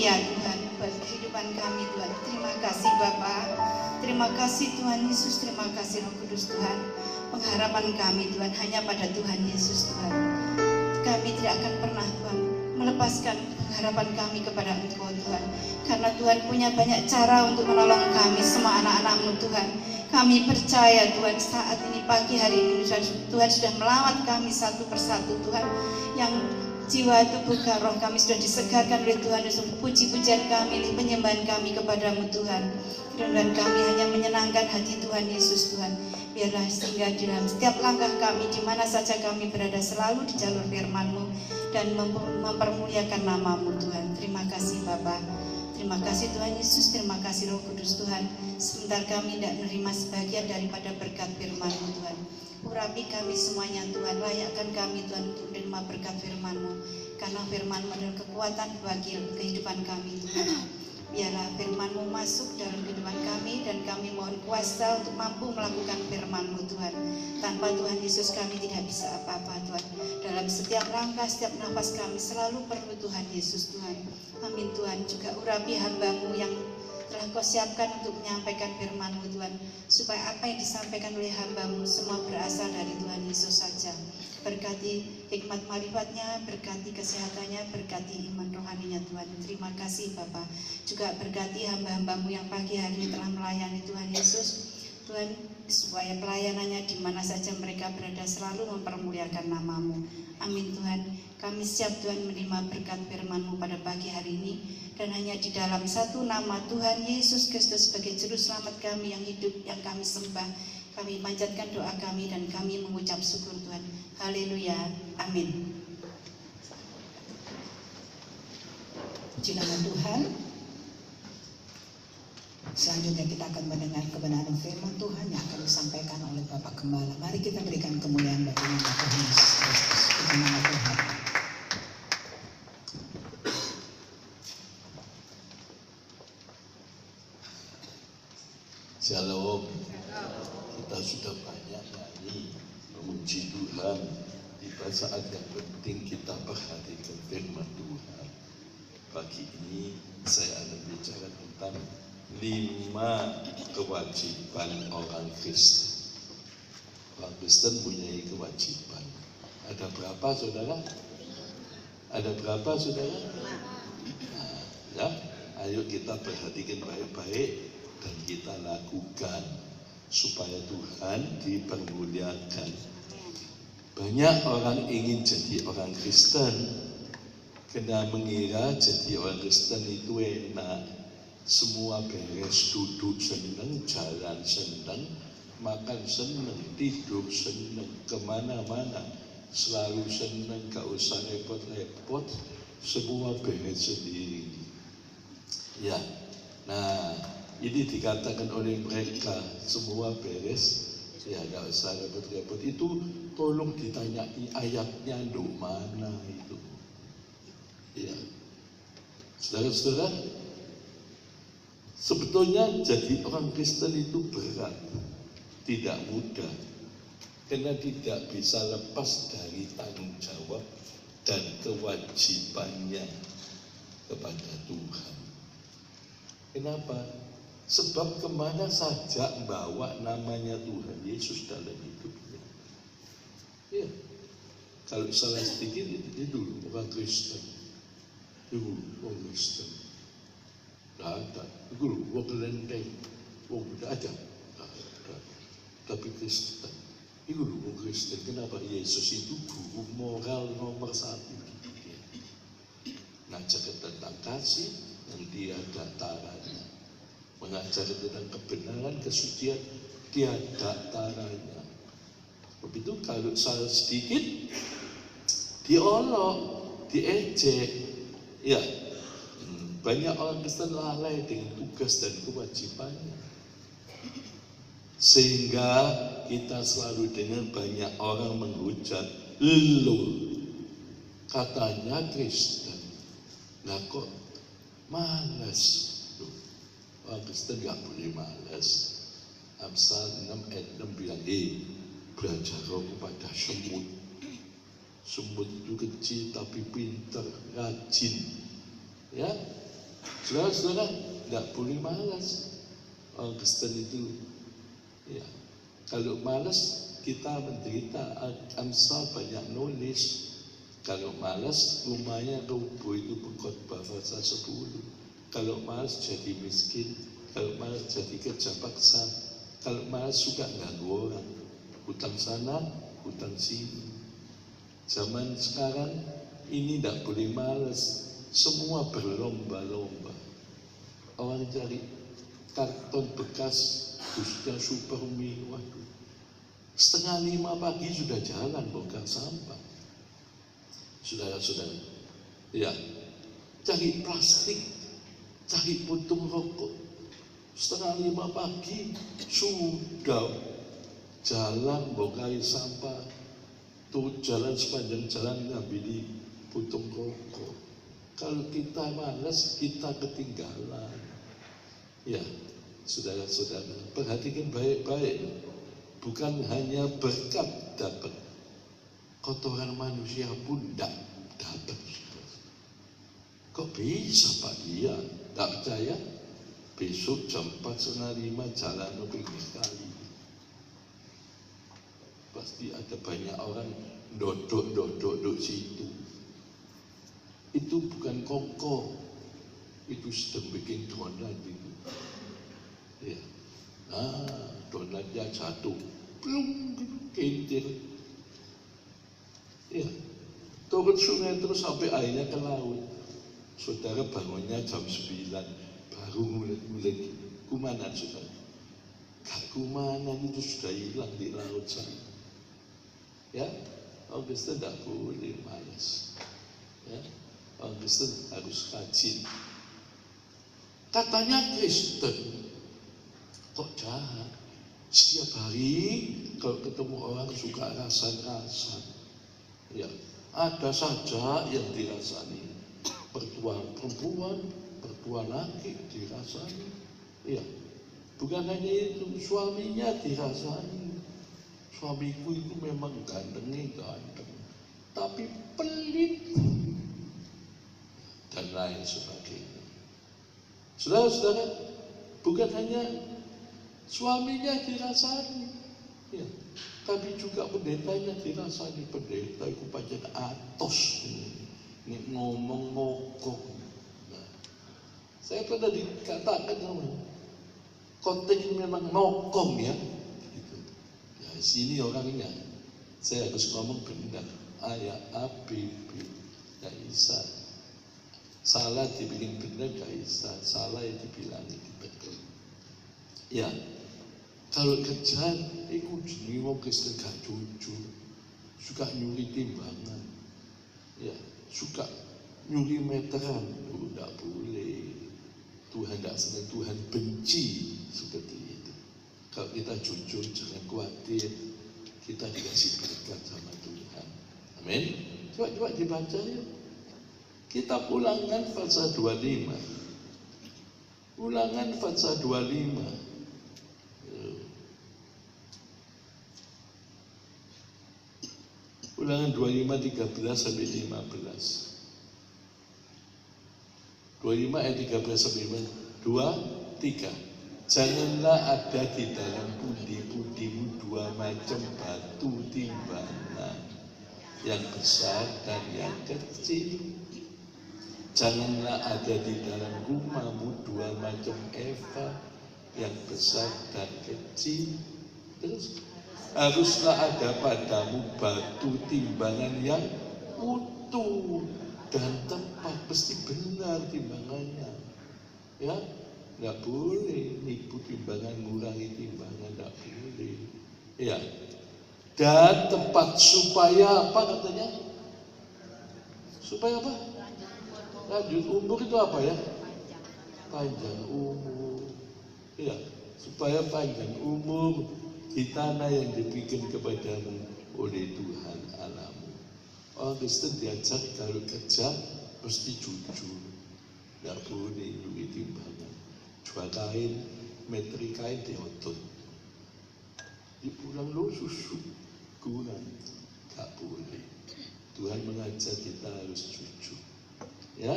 haleluya Tuhan, buat kehidupan kami Tuhan. Terima kasih Bapa, terima kasih Tuhan Yesus, terima kasih Roh Kudus Tuhan. Pengharapan kami Tuhan hanya pada Tuhan Yesus Tuhan. Kami tidak akan pernah Tuhan melepaskan pengharapan kami kepada Engkau Tuhan, karena Tuhan punya banyak cara untuk menolong kami semua anak-anak-Mu Tuhan. Kami percaya Tuhan saat ini pagi hari ini Tuhan sudah melawat kami satu persatu Tuhan, yang jiwa, tubuh, roh kami sudah disegarkan oleh Tuhan. Puji-pujian kami, penyembahan kami kepadamu Tuhan. Dan kami hanya menyenangkan hati Tuhan Yesus Tuhan. Biarlah sehingga di dalam setiap langkah kami, di mana saja kami berada, selalu di jalur firman-Mu dan mempermuliakan nama-Mu Tuhan. Terima kasih Bapa, terima kasih Tuhan Yesus, terima kasih Roh Kudus Tuhan. Sebentar kami tidak menerima sebagian daripada berkat firman-Mu Tuhan. Urapi kami semuanya Tuhan, layakkan kami Tuhan untuk menerima berkat firman-Mu, karena firman-Mu adalah kekuatan bagi kehidupan kami Tuhan. Biarlah firman-Mu masuk dalam kehidupan kami, dan kami mohon kuasa untuk mampu melakukan firman-Mu Tuhan. Tanpa Tuhan Yesus kami tidak bisa apa-apa Tuhan. Dalam setiap langkah, setiap nafas kami selalu perlu Tuhan Yesus Tuhan. Amin Tuhan. Juga urapi hamba-Mu yang telah Kau siapkan untuk menyampaikan firman-Mu Tuhan, supaya apa yang disampaikan oleh hamba-Mu semua berasal dari Tuhan Yesus saja. Berkati hikmat marifatnya, berkati kesehatannya, berkati iman rohaninya Tuhan. Terima kasih Bapa. Juga berkati hamba-hamba-Mu yang pagi hari ini telah melayani Tuhan Yesus Tuhan, supaya pelayanannya di mana saja mereka berada selalu mempermuliakan nama-Mu. Amin Tuhan. Kami siap Tuhan menerima berkat firman-Mu pada pagi hari ini, dan hanya di dalam satu nama Tuhan Yesus Kristus sebagai juru selamat kami yang hidup, yang kami sembah, kami panjatkan doa kami dan kami mengucap syukur Tuhan. Haleluya. Amin. Puji nama Tuhan. Selanjutnya kita akan mendengar kebenaran firman Tuhan yang akan disampaikan oleh Bapak Gembala. Mari kita berikan kemuliaan bagi nama Tuhan Yesus Kristus. Puji nama Tuhan. Shalom. Kita sudah banyak nyanyi memuji Tuhan. Tiba saat yang penting kita perhatikan firman Tuhan. Pagi ini saya akan bicara tentang 5 kewajiban orang Kristen. Orang Kristen punya kewajiban. Ada berapa saudara? Ada berapa saudara? Nah, ya, ayo kita perhatikan baik-baik dan kita lakukan supaya Tuhan dipermuliakan. Banyak orang ingin jadi orang Kristen, kena mengira jadi orang Kristen itu enak. Semua beres, duduk seneng, jalan seneng, makan seneng, tidur seneng, kemana-mana selalu seneng, gak usah repot-repot, semua beres sendiri. Ya, nah ini dikatakan oleh mereka semua beres, ya gak usah repot-repot. Itu tolong ditanyai ayatnya di mana itu. Ya, saudara-saudara, sebetulnya jadi orang Kristen itu berat, tidak mudah, karena tidak bisa lepas dari tanggung jawab dan kewajibannya kepada Tuhan. Kenapa? Sebab kemana saja bawa namanya Tuhan Yesus dalam hidupnya. Ya, kalau salah sedikit itu orang Kristen, itu orang Kristen. Tidak ada, itu orang kelenteng, tidak ada. Tapi Kristen, itu orang Kristen. Kenapa? Yesus itu guru moral nomor 1. Ngajar tentang kasih yang tiada taranya, mengajar tentang kebenaran, kesucian tiada taranya. Begitu kalau salah sedikit diolok, diejek, ya. Banyak orang Kristen lalai dengan tugas dan kewajibannya, sehingga kita selalu dengar banyak orang menghujat, "Lu katanya Kristen, lah kok malas?" Orang Kristen gak boleh malas. Amsal 6 ayat 6 bilang, belajar kepada semut. Semut itu kecil tapi pintar, rajin, ya. Saudara-saudara, tidak boleh malas. Orang Kristen itu, ya, kalau malas kita menderita. Amsal banyak nulis. Kalau malas, rumahnya rubuh, itu pengkhotbah pasal 10. Kalau malas jadi miskin, kalau malas jadi kerja paksa, kalau malas suka ganggu orang, hutang sana, hutang sini. Zaman sekarang ini tidak boleh malas, semua berlomba-lomba. Orang cari karton bekas, khususnya Supermi, waduh, 4:30 pagi sudah jalan bongkar sampah. Saudara-saudara, ya, cari plastik, cari puntung rokok, 4:30 pagi sudah jalan bongkar sampah, tuh jalan sepanjang jalan ngambil puntung rokok. Kalau kita malas, kita ketinggalan. Ya, saudara-saudara, perhatikan baik-baik. Bukan hanya berkat dapat, kotoran manusia pun tidak dapat. Kok bisa Pak dia? Tidak percaya? Besok jam 4:30 jalan ke pinggir kali. Pasti ada banyak orang dodok situ. Itu bukan kongko, itu sedang bikin donat itu. Ya, donatnya jatuh, belum kentir. Ya, turun sungai terus sampai airnya ke laut. Saudara bangunnya jam 9, baru mulai kumanan saudara. Gak kumanan, itu sudah hilang di laut sana. Ya, orang Kristen tidak boleh malas. Ya, orang Kristen harus rajin. Katanya Kristen, kok jahat? Setiap hari kalau ketemu orang suka rasan-rasan. Ya, ada saja yang dirasani. Pertuan perempuan, pertuan laki dirasani. Ya, bukan hanya itu, suaminya dirasani. Suamiku itu memang ganteng, tapi pelit dan lain sebagainya. Saudara-saudara, bukan hanya suaminya dirasani, ya, tapi juga pendetanya dirasani. Pendeta itu pancen atos, ini ngomong ngokok. Nah, saya pernah dikatakan khotbah memang ngokong ya. Gitu. Ya sini orangnya, saya harus ngomong benar. Ayat A, B, B, gak bisa. Salah dibikin benar gak bisa. Salah yang dibilang betul. Ya, kalau kerjaan, itu jenis wong Kristen gak jujur, suka nyuri timbangan, ya, suka nyuri meteran, itu tidak boleh. Tuhan tidak senang, Tuhan benci seperti itu. Kalau kita jujur, jangan khawatir, kita dikasih berkat sama Tuhan. Amin. Coba dibaca ya. Kita Ulangan pasal 25. Ulangan pasal 25. Ulangan 25, 13 sampai 15. 25 ayat 13 sampai 15. 2, 3. Janganlah ada di dalam pundi-pundimu dua macam batu timbangan, yang besar dan yang kecil. Janganlah ada di dalam rumahmu dua macam eva, yang besar dan kecil. Terus haruslah ada padamu batu timbangan yang utuh dan tepat, mesti benar timbangannya. Ya, nggak boleh nipu timbangan, ngurangi timbangan, nggak boleh. Ya, dan tepat supaya apa katanya? Supaya apa? Lanjut umur itu apa ya? Panjang umur. Ya, supaya panjang umur di tanah yang diberikan kepadamu oleh Tuhan Allahmu. Orang Kristen diajar kalau kerja mesti jujur, nggak boleh nyuri timbangan. Jual kain, metri kain diotot, dipulang lo susu kurang, nggak boleh. Tuhan mengajar kita harus jujur, ya.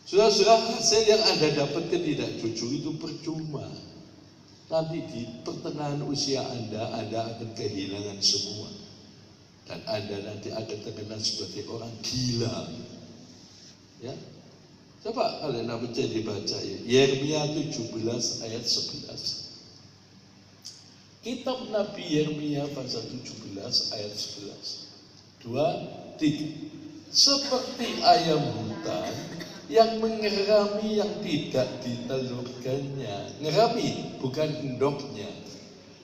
Saudara-saudara, hasil yang Anda dapatkan tidak jujur itu percuma. Nanti di pertengahan usia Anda akan kehilangan semua. Dan Anda nanti akan terkenal sebagai orang gila. Ya, coba kalian percaya dibaca ya. Yeremia 17 ayat 11. Kitab Nabi Yeremia pasal 17 ayat 11. 2, 3. Seperti ayam hutan yang mengerami yang tidak ditelurkannya. Ngerami bukan endoknya.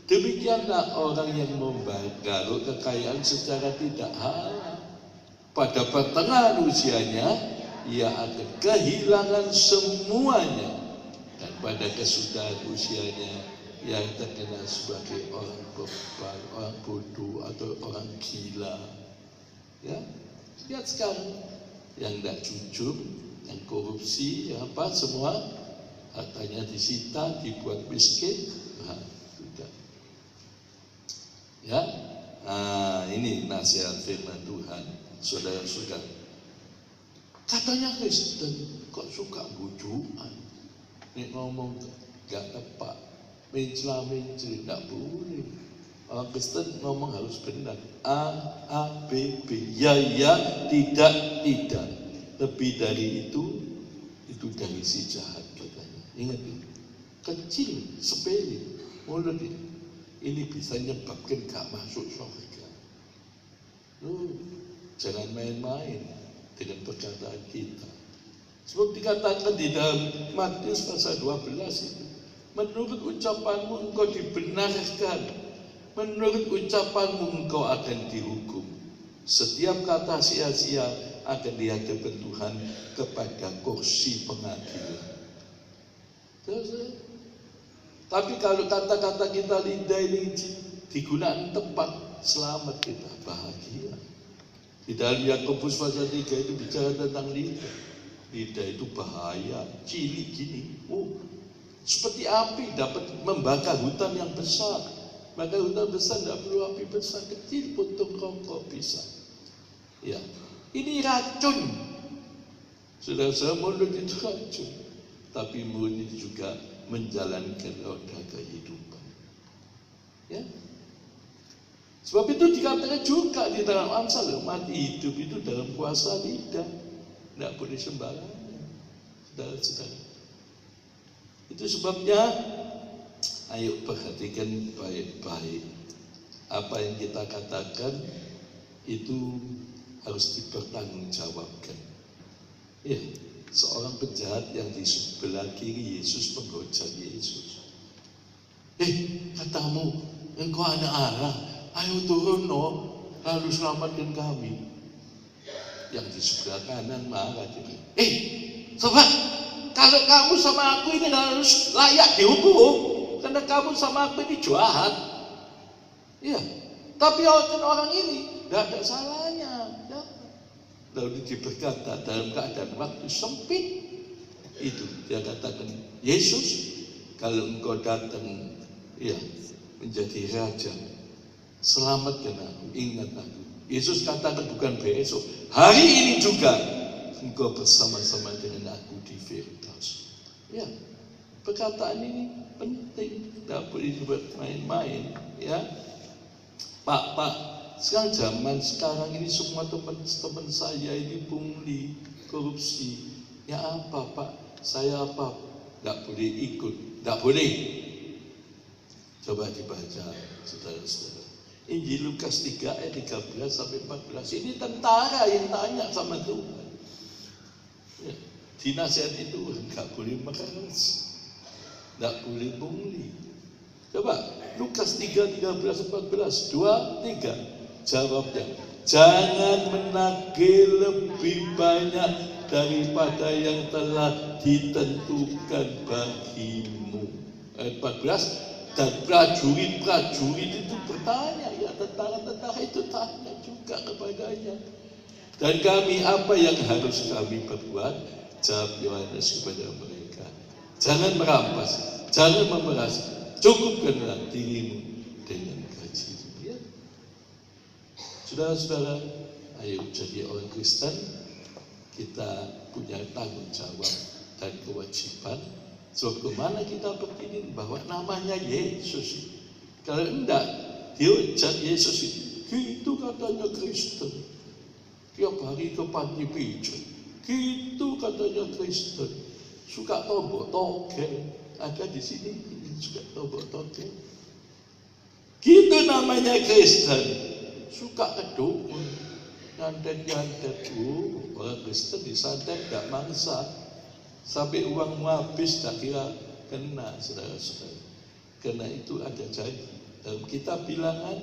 Demikianlah orang yang membawa kekayaan secara tidak halal. Pada pertengahan usianya, ia akan kehilangan semuanya. Dan pada kesudahan usianya, ia terkenal sebagai orang bebal, orang bodoh, atau orang gila. Ya, lihat sekarang yang tidak jujur, yang korupsi, yang apa semua hartanya disita, dibuat miskin, sudah. Ya, ini nasihat firman Tuhan, saudara-saudara. Katanya Kristen kok suka bujukan, nih ngomong gak tepat, mencela-mencela, tidak boleh. Orang Kristen ngomong harus benar, A, B, ya, tidak. Lebih dari itu dari si jahat katanya. Ingat ini, kecil, sepele, mulut ini bisa menyebabkan gak masuk surga. Jangan main-main dengan perkataan kita. Sebab dikatakan di dalam Matius pasal 12 itu, menurut ucapanmu engkau dibenarkan, menurut ucapanmu engkau akan dihukum. Setiap kata sia-sia akan dihadapkan Tuhan kepada kursi pengadilan. Tapi kalau kata-kata kita lidah ini digunakan tepat, selamat kita, bahagia. Di dalam Yakobus pasal 3 itu bicara tentang lidah. Lidah itu bahaya, cilik gini. Seperti api dapat membakar hutan yang besar. Maka hutan besar tidak perlu api besar, kecil puntung rokok bisa. Ya, ini racun. Saudara-saudara, mulut itu racun. Tapi mulut itu juga menjalankan roda kehidupan. Ya. Sebab itu dikatakan juga di dalam Amsal, mati hidup itu dalam kuasa lidah. Tidak boleh sembarangan. Saudara-saudara. Itu sebabnya, ayo perhatikan baik-baik. Apa yang kita katakan itu harus dipertanggungjawabkan. Ya, seorang penjahat yang di sebelah kiri Yesus menghujat Yesus. Katamu, engkau anak Allah, ayo turun lalu selamatkan kami. Yang di sebelah kanan marah dia. Sobat, kalau kamu sama aku ini harus layak dihukum, karena kamu sama aku ini jahat. Iya, tapi orang ini tidak ada salahnya. Ya. Lalu dia berkata dalam keadaan waktu sempit itu, dia katakan, Yesus, kalau engkau datang menjadi raja, selamatkan aku, ingat aku. Yesus katakan bukan besok, hari ini juga engkau bersama-sama dengan aku di Firdaus. Ya, perkataan ini penting, tidak boleh dibuat main-main. Ya, Pak, zaman sekarang ini semua teman-teman saya ini pungli, korupsi. Ya apa Pak? Saya apa? Tidak boleh ikut, tidak boleh. Coba dibaca, saudara-saudara. Injil Lukas 3 ayat 13 sampai 14. Ini tentara yang tanya sama Tuhan. Ya, dinasihati itu nggak boleh mekeras, nggak boleh pungli. Coba Lukas 3, 13, 14, 2, 3. Jawabnya, jangan menagih lebih banyak daripada yang telah ditentukan bagimu. Ayat 14. Dan prajurit-prajurit itu bertanya, ya tentara-tentara itu tanya juga kepadanya. Dan kami, apa yang harus kami perbuat? Jawab Yohanes kepada mereka, jangan merampas, jangan memeras, cukupkanlah dirimu dengan gajimu. Ya. Saudara-saudara, ayo jadi orang Kristen kita punya tanggung jawab dan kewajiban. So kemana kita begini bahwa namanya Yesus. Kalau enggak, dia ucap Yesus itu katanya Kristen. Tiap hari ke panti pijat. Gitu katanya Kristen. Suka tombok togel. Ada di sini suka tombok togel. Gitu namanya Kristen. Suka kedukun. Nyantet-nyantet. Orang Kristen disantet gak mangsa. Sampai uangmu habis tak kira kena, saudara-saudara. Karena itu ada janji. Dalam kitab bilangan,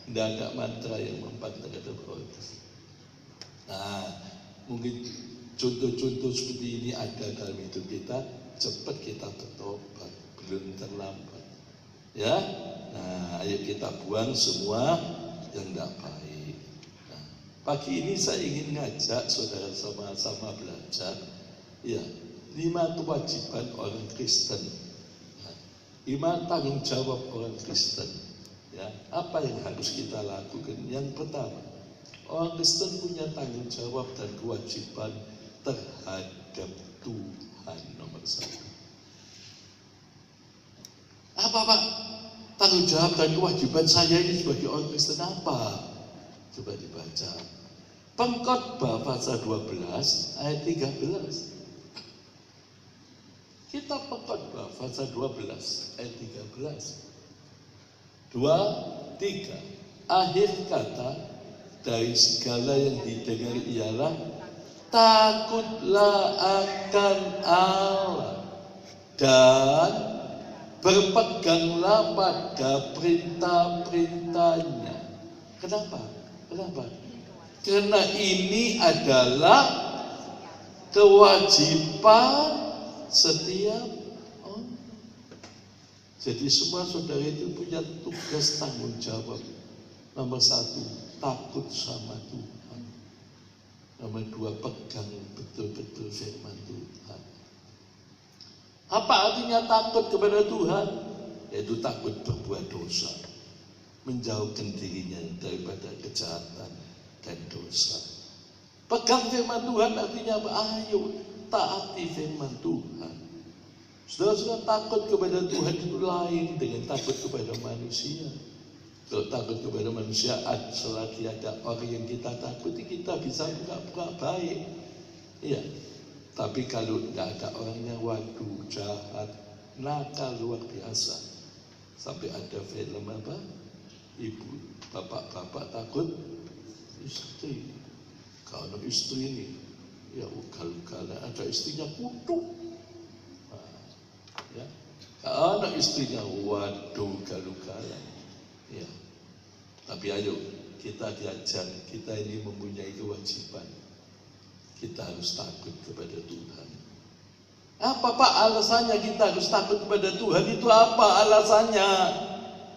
tidak ada mantra yang mempan terhadap orang. Nah, mungkin contoh-contoh seperti ini ada dalam hidup kita. Cepat kita bertobat, belum terlambat. Ya, nah, ayo kita buang semua yang tidak baik. Nah, pagi ini saya ingin ngajak saudara sama-sama belajar. Ya, 5 kewajiban orang Kristen. 5 tanggung jawab orang Kristen. Ya, apa yang harus kita lakukan? Yang pertama, orang Kristen punya tanggung jawab dan kewajiban terhadap Tuhan nomor 1. Apa Pak? Tanggung jawab dan kewajiban saya ini sebagai orang Kristen apa? Coba dibaca. Pengkhotbah pasal 12 ayat 13. Kitab Pengkhotbah pasal 12 ayat 13. 2, 3. Akhir kata dari segala yang didengar ialah takutlah akan Allah dan berpeganglah pada perintah-perintahnya. Kenapa? Karena ini adalah kewajiban setiap orang. Jadi semua saudara itu punya tugas tanggung jawab. Nomor 1, takut sama Tuhan. Nomor 2, pegang betul-betul firman Tuhan. Apa artinya takut kepada Tuhan? Yaitu takut berbuat dosa, menjauhkan dirinya daripada kejahatan dan dosa. Pegang firman Tuhan artinya apa? Ayo taati firman Tuhan. Saudara-saudara, takut kepada Tuhan itu lain dengan takut kepada manusia. Kalau takut kepada manusia, selagi ada orang yang kita takuti, kita bisa pura-pura baik. Iya. Tapi kalau tidak ada orangnya, waduh, jahat, nakal luar biasa. Sampai ada film apa? Ibu, bapak-bapak takut istri. Kalau istri ini, ya ugal-ugalan, ada istrinya kutuk. Nah, ya. Kalau anak istrinya, waduh, ugal-ugalan. Ya. Tapi ayo, kita diajar, kita ini mempunyai kewajiban. Kita harus takut kepada Tuhan. Apa Pak alasannya kita harus takut kepada Tuhan? Itu apa alasannya?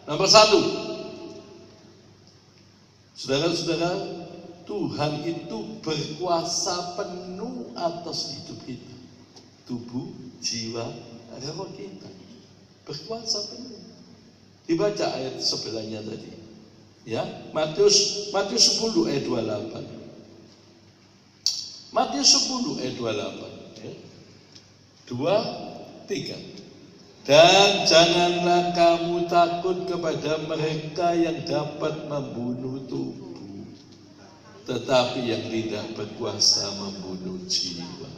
Nomor 1, saudara-saudara, Tuhan itu berkuasa penuh atas hidup kita, tubuh, jiwa, roh kita. Berkuasa penuh. Dibaca ayat sebelahnya tadi. Ya, Matius 10 ayat 28. Matius 10 ayat 28. Ya. 2, 3. Dan janganlah kamu takut kepada mereka yang dapat membunuh tubuh, tetapi yang tidak berkuasa membunuh jiwa.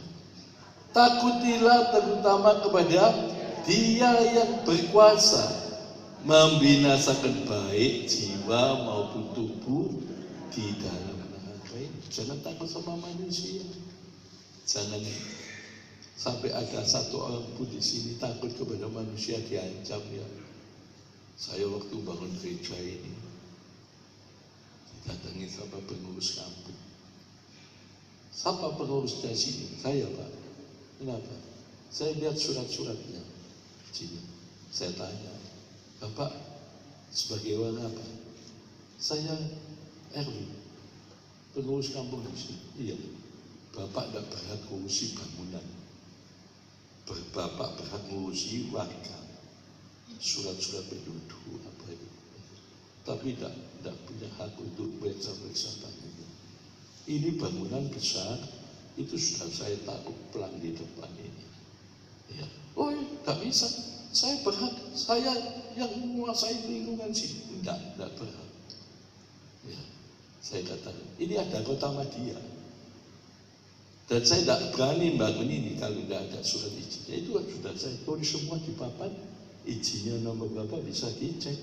Takutilah terutama kepada Dia yang berkuasa membinasakan baik jiwa maupun tubuh di dalam neraka ini. Jangan takut sama manusia. Jangan sampai ada satu orang pun di sini takut kepada manusia, diancam ya. Saya waktu bangun gereja ini didatangi sama pengurus kampung. Siapa pengurusnya sini? Saya Pak. Kenapa? Saya lihat surat-suratnya. Sini. Saya tanya, Bapak sebagai orang apa? Saya RW, pengurus kampung di sini. Iya. Bapak tidak berhak ngurusi bangunan. Bapak berhak ngurusi warga. Surat-surat penduduk apa itu. Tapi tidak punya hak untuk periksa-periksa bangunan. Ini bangunan besar itu sudah saya taruh pelang di depan ini. Ya. Oh, tak bisa. Saya berhak, saya yang menguasai lingkungan sini. Tidak berhak. Ya. Saya katakan, ini ada kota Madia. Dan saya tidak berani bangun ini kalau tidak ada surat izinnya. Itu sudah saya tulis semua di papan. Izinnya nomor berapa bisa dicek.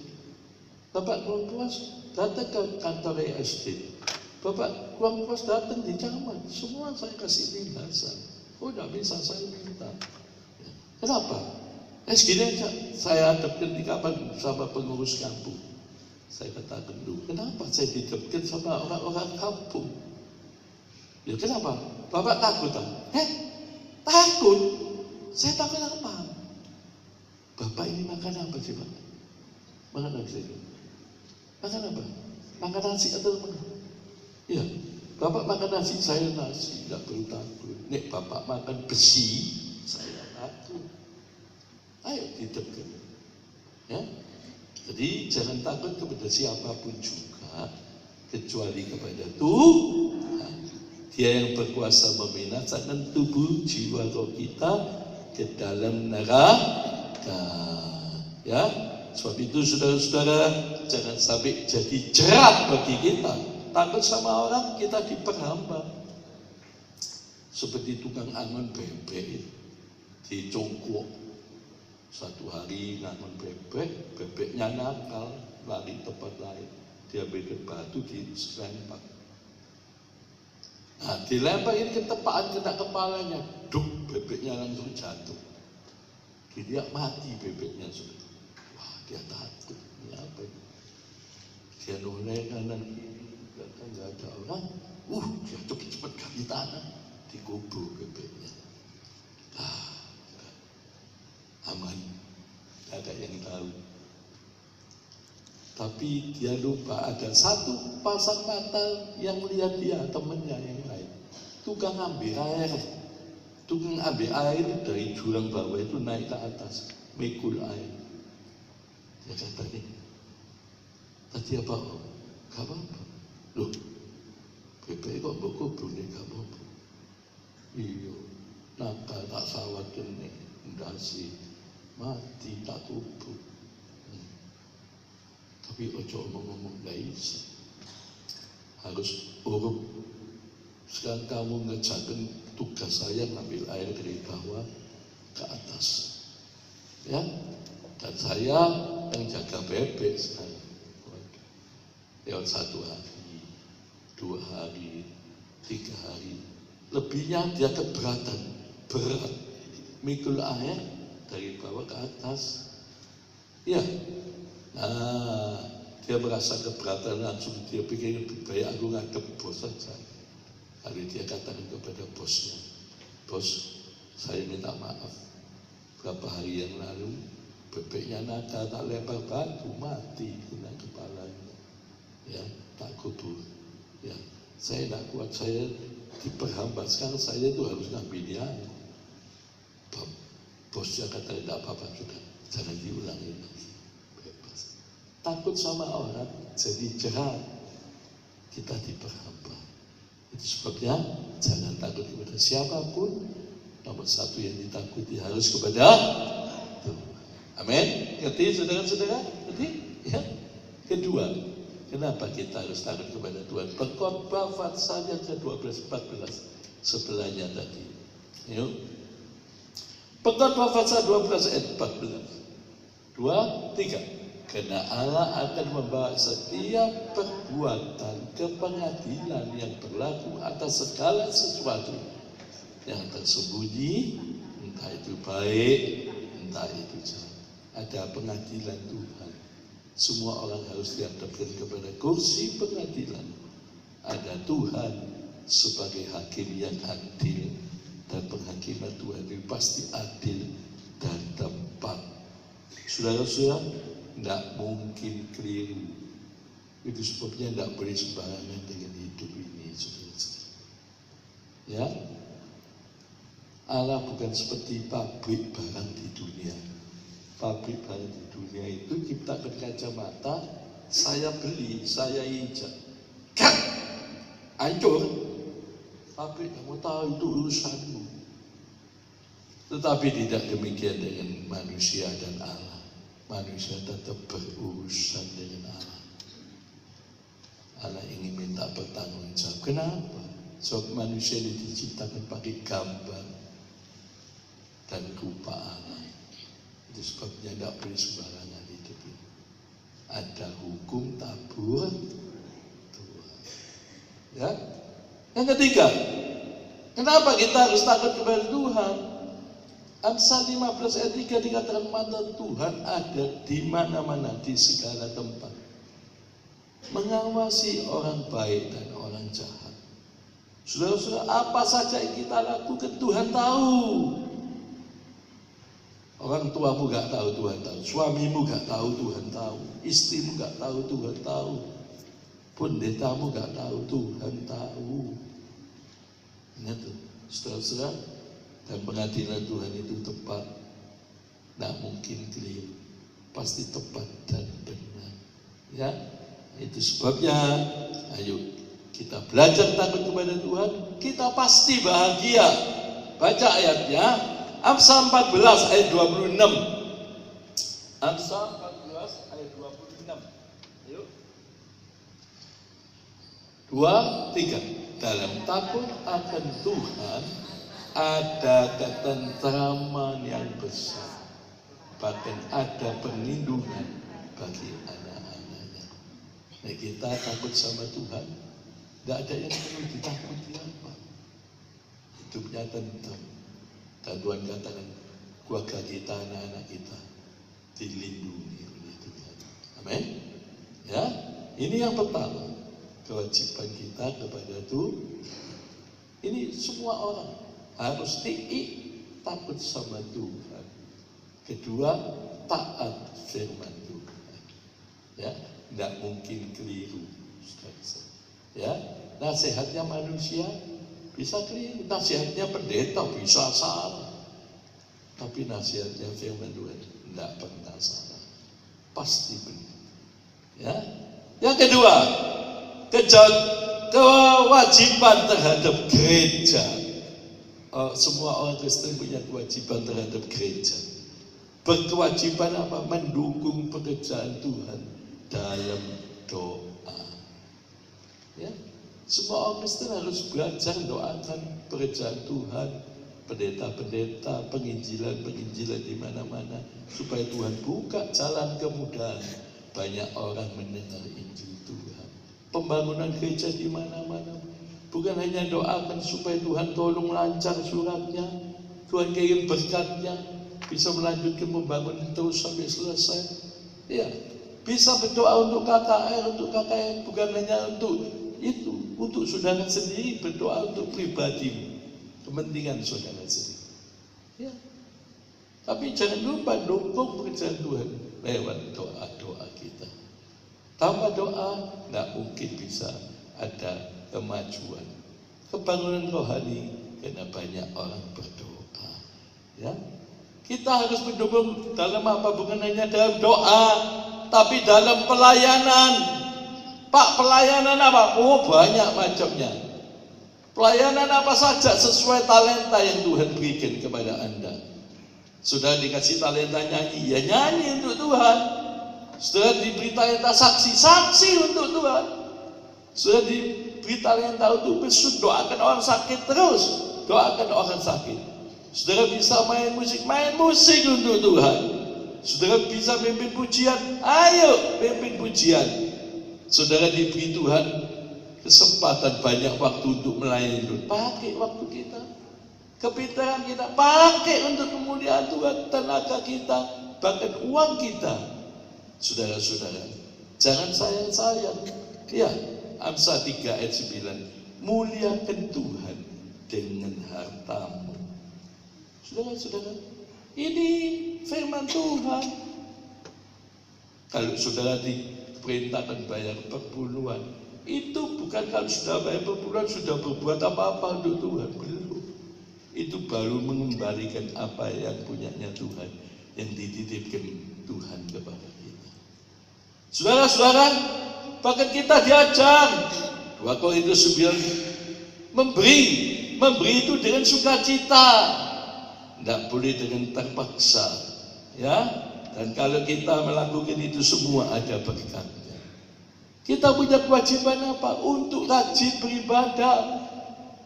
Bapak kurang puas datang ke kantor ESD. Bapak kurang puas datang di camat. Semua saya kasih lintasan. Oh, tidak bisa saya minta. Ya. Kenapa? Segini aja saya hadapkan di kapan sama pengurus kampung. Saya katakan dulu, kenapa saya dihadapkan sama orang-orang kampung? Ya kenapa? Bapak takut tak? Takut? Saya takut apa? Bapak ini makan apa sih Pak? Makan apa sih? Makan apa? Makan nasi atau makan? Ya, Bapak makan nasi, saya nasi, tidak perlu takut. Nek Bapak makan besi, saya takut. Ayo dihadapkan. Ya, jadi jangan takut kepada siapapun juga, kecuali kepada Tuhan. Dia yang berkuasa membinasakan tubuh jiwa roh kita ke dalam neraka. Ya, sebab itu saudara-saudara jangan sampai jadi jerat bagi kita. Takut sama orang kita diperhamba. Seperti tukang angon bebek di Congkok. Satu hari ngangon bebek, bebeknya nakal, lari tempat lain. Dia bikin batu di serempak. Nah, dilempar ini ketepaan kena kepalanya, duk, bebeknya langsung jatuh. Dia mati bebeknya sudah. Wah, dia takut. Ini apa ini? Dia noleh kanan kiri, nggak ada orang. Dia cepet-cepet gali tanah, dikubur bebeknya. Aman, tidak ada yang tahu. Tapi dia lupa ada satu pasang mata yang melihat dia, temannya yang lain. Tukang ambil air dari jurang bawah itu naik ke atas, mikul air. Dia kata nih, tadi apa? Gak apa-apa. Loh, bebek kok mbok kubur nih gak apa-apa. Iya, nakal tak sawat kene, ndasi mati tak kubur. Tapi ojo ngomong guys, harus urut. Sekarang kamu ngejakan tugas saya ngambil air dari bawah ke atas, ya. Dan saya yang jaga bebek sekarang. Lewat 1 hari, 2 hari, 3 hari, lebihnya dia keberatan, berat, mikul air dari bawah ke atas, ya. Nah, dia merasa keberatan langsung dia pikir lebih baik aku ngadep bos saja. Lalu dia katakan kepada bosnya, bos, saya minta maaf. Berapa hari yang lalu bebeknya nakal tak lempar batu mati kena kepalanya. Ya, tak kubur. Ya, saya tidak kuat, saya diperhambat. Sekarang saya itu harus ngambil dia. Bosnya kata tidak apa-apa juga, jangan diulangi lagi. Takut sama orang jadi jerat, kita diperhamba. Itu sebabnya jangan takut kepada siapapun. Nomor 1 yang ditakuti harus kepada Tuhan. Amin. Ngerti saudara-saudara? Ngerti? Ya. Kedua, kenapa kita harus takut kepada Tuhan? Pengkhotbah saja ke 12-14 sebelahnya tadi. Yuk. Pengkhotbah 12 ayat 14. 2, 3. Karena Allah akan membawa setiap perbuatan ke pengadilan yang berlaku atas segala sesuatu yang tersembunyi, entah itu baik, entah itu jahat. Ada pengadilan Tuhan. Semua orang harus dihadapkan kepada kursi pengadilan. Ada Tuhan sebagai hakim yang adil, dan penghakiman Tuhan itu pasti adil dan tepat. Saudara-saudara, tidak mungkin keliru. Itu sebabnya tidak boleh sembarangan dengan hidup ini, saudara-saudara. Ya, Allah bukan seperti pabrik barang di dunia. Pabrik barang di dunia itu ciptakan kacamata, saya beli, saya injak, hancur. Tapi kamu tahu itu urusanmu. Tetapi tidak demikian dengan manusia dan Allah. Manusia tetap berurusan dengan Allah. Allah ingin minta bertanggung jawab. Kenapa? Sebab manusia diciptakan pakai gambar dan rupa Allah. Itu sebabnya tidak boleh sembarangan hidup ini. Ada hukum tabur Tuhan. Ya. Yang ketiga, kenapa kita harus takut kepada Tuhan? Amsal 15 ayat 3 dikatakan mata Tuhan ada di mana-mana, di segala tempat, mengawasi orang baik dan orang jahat. Saudara-saudara, apa saja yang kita lakukan Tuhan tahu. Orang tuamu gak tahu, Tuhan tahu. Suamimu gak tahu, Tuhan tahu. Istrimu gak tahu, Tuhan tahu. Pendetamu gak tahu, Tuhan tahu. Ingat tuh, saudara-saudara, dan pengadilan Tuhan itu tepat, tidak mungkin keliru, pasti tepat dan benar. Ya, itu sebabnya, ayo kita belajar takut kepada Tuhan, kita pasti bahagia. Baca ayatnya, Amsal 14 ayat 26. Amsal 14 ayat 26. Ayo. 2, 3. Dalam takut akan Tuhan ada ketentraman yang besar, bahkan ada perlindungan bagi anak-anaknya. Nah, kita takut sama Tuhan, tidak ada yang perlu ditakuti apa. Hidupnya tentram. Dan Tuhan katakan keluarga kita, anak-anak kita dilindungi oleh Tuhan. Amin. Ya, ini yang pertama. Kewajiban kita kepada Tuhan. Ini semua orang harus takut sama Tuhan. Kedua, taat firman Tuhan. Ya, tidak mungkin keliru. Ya, nasihatnya manusia bisa keliru, nasihatnya pendeta bisa salah. Tapi nasihatnya firman Tuhan tidak pernah salah, pasti benar. Ya, yang kedua, kewajiban terhadap gereja. Semua orang Kristen punya kewajiban terhadap gereja. Berkewajiban apa? Mendukung pekerjaan Tuhan dalam doa. Ya, semua orang Kristen harus belajar doakan pekerjaan Tuhan, pendeta-pendeta, penginjilan di mana-mana, supaya Tuhan buka jalan kemudahan, banyak orang mendengar Injil Tuhan. Pembangunan gereja di mana-mana, bukan hanya doakan supaya Tuhan tolong lancar suratnya, Tuhan kirim berkatnya, bisa melanjutkan pembangunan terus sampai selesai. Ya, bisa berdoa untuk KKR, bukan hanya untuk itu, untuk saudara sendiri, berdoa untuk pribadi, kepentingan saudara sendiri. Ya, tapi jangan lupa dukung pekerjaan Tuhan lewat doa-doa kita. Tanpa doa, tidak mungkin bisa ada kemajuan, kebangunan rohani, karena banyak orang berdoa. Ya, kita harus mendukung dalam apa? Bukan hanya dalam doa, tapi dalam pelayanan. Pak, pelayanan apa? Oh, banyak macamnya. Pelayanan apa saja sesuai talenta yang Tuhan berikan kepada Anda. Sudah dikasih talenta nyanyi, ya nyanyi untuk Tuhan. Sudah diberi talenta saksi untuk Tuhan. Sudah diberi talenta untuk besuk, doakan orang sakit terus, doakan orang sakit. Saudara bisa main musik untuk Tuhan. Saudara bisa pimpin pujian, ayo pimpin pujian. Saudara diberi Tuhan kesempatan banyak waktu untuk melayani Tuhan, pakai waktu kita, kepintaran kita, pakai untuk kemuliaan Tuhan, tenaga kita, bahkan uang kita. Saudara-saudara, jangan sayang-sayang. Ya, Amsal 3 ayat 9, muliakan Tuhan dengan hartamu. Saudara-saudara, ini firman Tuhan. Kalau saudara diperintahkan bayar perpuluhan, itu bukan kalau sudah bayar perpuluhan sudah berbuat apa-apa untuk Tuhan, belum. Itu baru mengembalikan apa yang punyanya Tuhan, yang dititipkan Tuhan kepada kita. Saudara-saudara, bahkan kita diajar 2 Korintus 9 Memberi itu dengan sukacita, tidak boleh dengan terpaksa, ya. Dan kalau kita melakukan itu semua ada berkatnya. Kita punya kewajiban apa? Untuk rajin beribadah.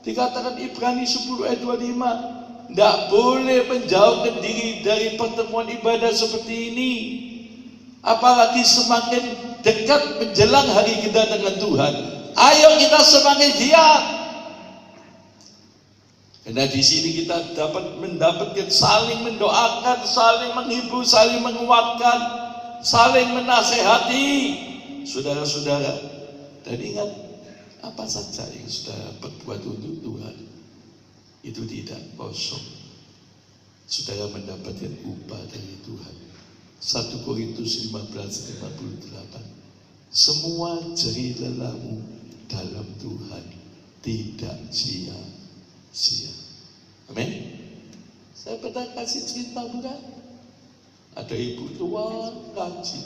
Dikatakan Ibrani 10 ayat 25, tidak boleh menjauhkan diri dari pertemuan ibadah seperti ini. Apalagi semakin dekat menjelang hari kedatangan Tuhan, ayo kita semakin giat. Karena di sini kita dapat mendapatkan saling mendoakan, saling menghibur, saling menguatkan, saling menasehati, saudara-saudara. Dan ingat, apa saja yang saudara berbuat untuk Tuhan itu tidak kosong. Saudara mendapatkan upah dari Tuhan. 1 Korintus 15:58. Semua jerih lelahmu dalam Tuhan tidak sia-sia. Amin. Saya pernah kasih cerita, bukan? Ada ibu tua rajin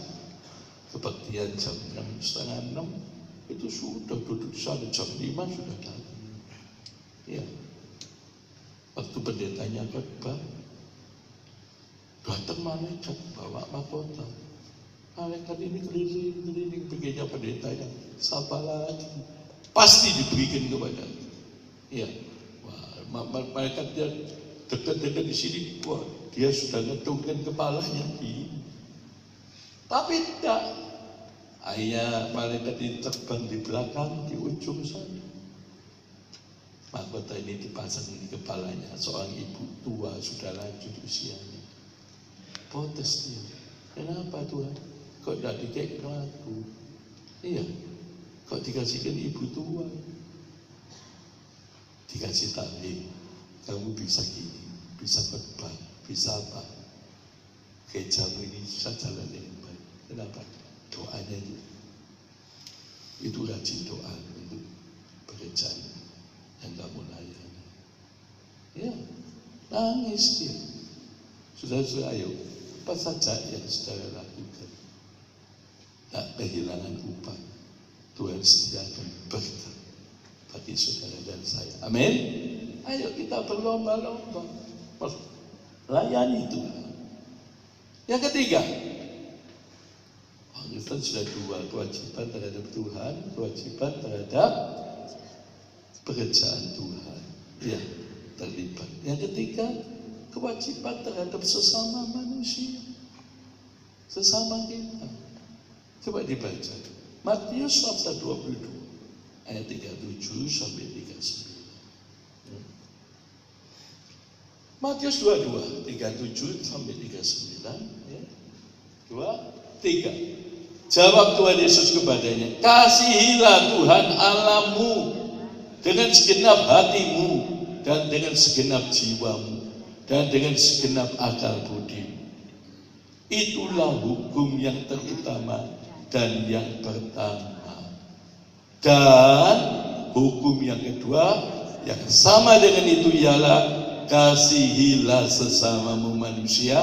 kebaktian jam 6, setengah 6 itu sudah duduk di sana, jam 5 sudah datang. Ya. Waktu pendetanya khotbah, datang malaikat bawa mahkota. Malaikat ini keliling begini pendetanya, siapa lagi? Pasti diberikan kepada. Ya. Wah, malaikat dia dekat-dekat di sini, wah, dia sudah ngedongkan kepalanya. Tapi tidak. Ayah malaikat ini terbang di belakang, di ujung sana. Mahkota ini dipasang di kepalanya seorang ibu tua sudah lanjut usianya. Protes dia, kenapa Tuhan? Kok tidak dikasih aku? Iya, kok dikasihkan ibu tua? Dikasih tali, kamu bisa gini, bisa khotbah, bisa apa? Gerejamu ini bisa jalan dengan baik. Kenapa? Doanya itu rajin doa untuk pekerjaan yang kamu layani. Ya, nangis dia. Saudara-saudara, ayo, apa saja yang saudara lakukan, tak kehilangan upah. Tuhan sediakan berkat bagi saudara dan saya. Amin. Ayo kita berlomba-lomba layani Tuhan. Yang ketiga, kita sudah dua, kewajiban terhadap Tuhan, kewajiban terhadap pekerjaan Tuhan. Ya, terlibat. Yang ketiga, kewajiban terhadap sesama manusia, sesama kita. Coba dibaca Matius pasal 22 ayat 37 sampai 39. Matius 22 37 sampai 39, ya. 2, 3. Jawab Tuhan Yesus kepadanya, kasihilah Tuhan Allahmu dengan segenap hatimu dan dengan segenap jiwamu dan dengan segenap akal budimu. Itulah hukum yang terutama dan yang pertama. Dan hukum yang kedua yang sama dengan itu ialah kasihilah sesamamu manusia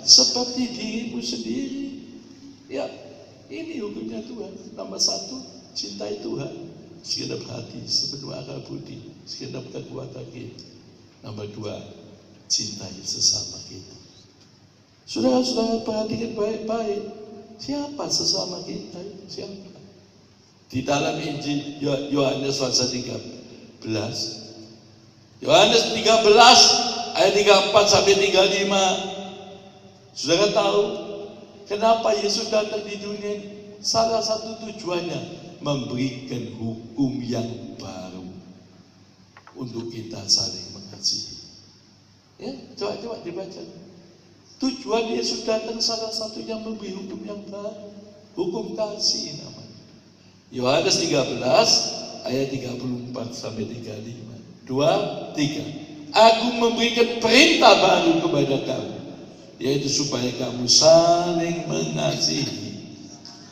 seperti dirimu sendiri. Ya, ini hukumnya Tuhan. Nomor 1, cintai Tuhan segenap hati, sepenuh akal budi, segenap kekuatan kita. Nomor 2, cintai sesama kita. Saudara-saudara perhatikan baik-baik. Siapa sesama kita? Siapa? Di dalam Injil Yohanes pasal 13, Yohanes 13 ayat 34 sampai 35. Saudara tahu kenapa Yesus datang di dunia ini? Salah satu tujuannya memberikan hukum yang baru untuk kita saling mengasihi. Ya, coba dibaca. Tujuan Yesus datang salah satunya memberi hukum yang baru, hukum kasih namanya. Yohanes 13 ayat 34 sampai 35. 2, 3. Aku memberikan perintah baru kepada kamu, yaitu supaya kamu saling mengasihi.